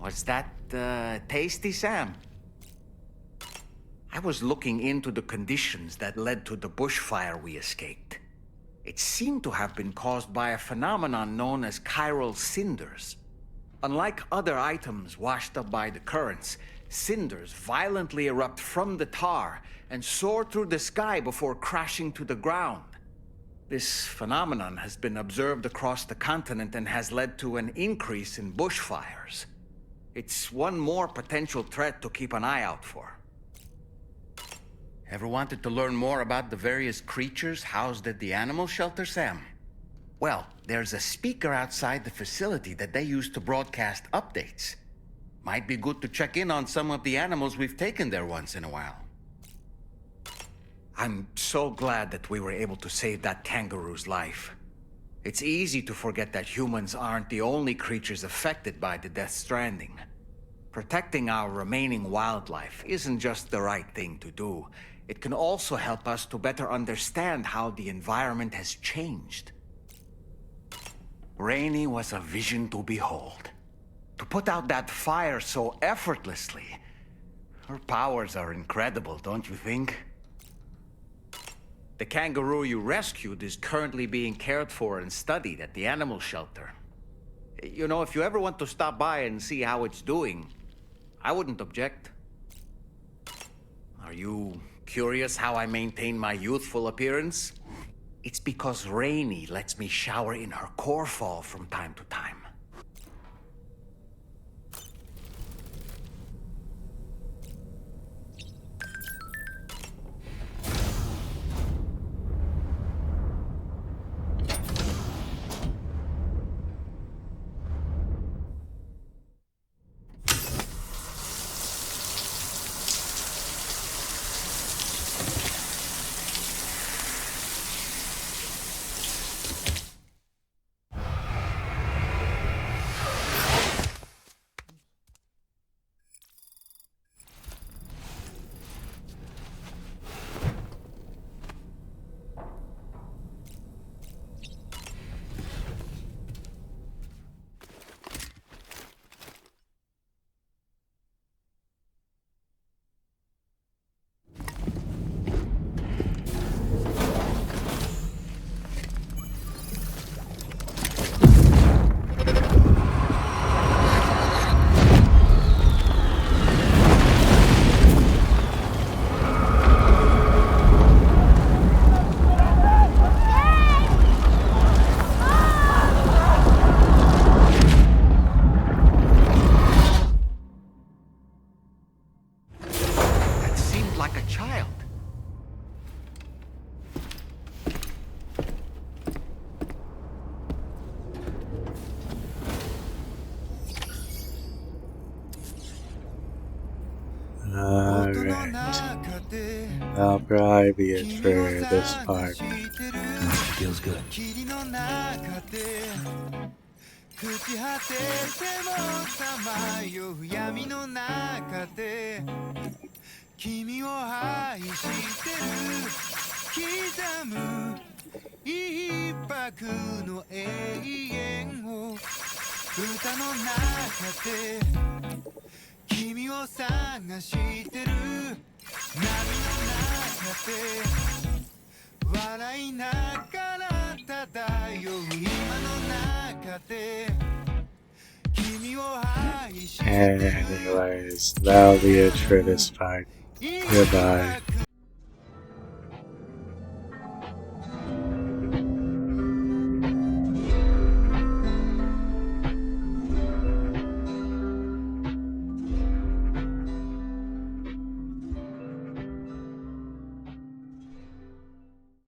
S5: Was that, tasty, Sam? I was looking into the conditions that led to the bushfire we escaped. It seemed to have been caused by a phenomenon known as chiral cinders. Unlike other items washed up by the currents, cinders violently erupt from the tar and soar through the sky before crashing to the ground. This phenomenon has been observed across the continent and has led to an increase in bushfires. It's one more potential threat to keep an eye out for. Ever wanted to learn more about the various creatures housed at the animal shelter, Sam? Well, there's a speaker outside the facility that they use to broadcast updates. Might be good to check in on some of the animals we've taken there once in a while. I'm so glad that we were able to save that kangaroo's life. It's easy to forget that humans aren't the only creatures affected by the Death Stranding. Protecting our remaining wildlife isn't just the right thing to do. It can also help us to better understand how the environment has changed. Rainey was a vision to behold. To put out that fire so effortlessly. Her powers are incredible, don't you think? The kangaroo you rescued is currently being cared for and studied at the animal shelter. You know, if you ever want to stop by and see how it's doing, I wouldn't object. Are you curious how I maintain my youthful appearance? It's because Rainey lets me shower in her core fall from time to time.
S1: Alright. That'll probably be it for this part.
S6: Feels good.
S17: 朽ち果ててもさまよう闇の中で君を愛してる刻む一泊の永遠を歌の中で君を探してる波の中で
S1: Anyways, that'll be it for this fight. Goodbye.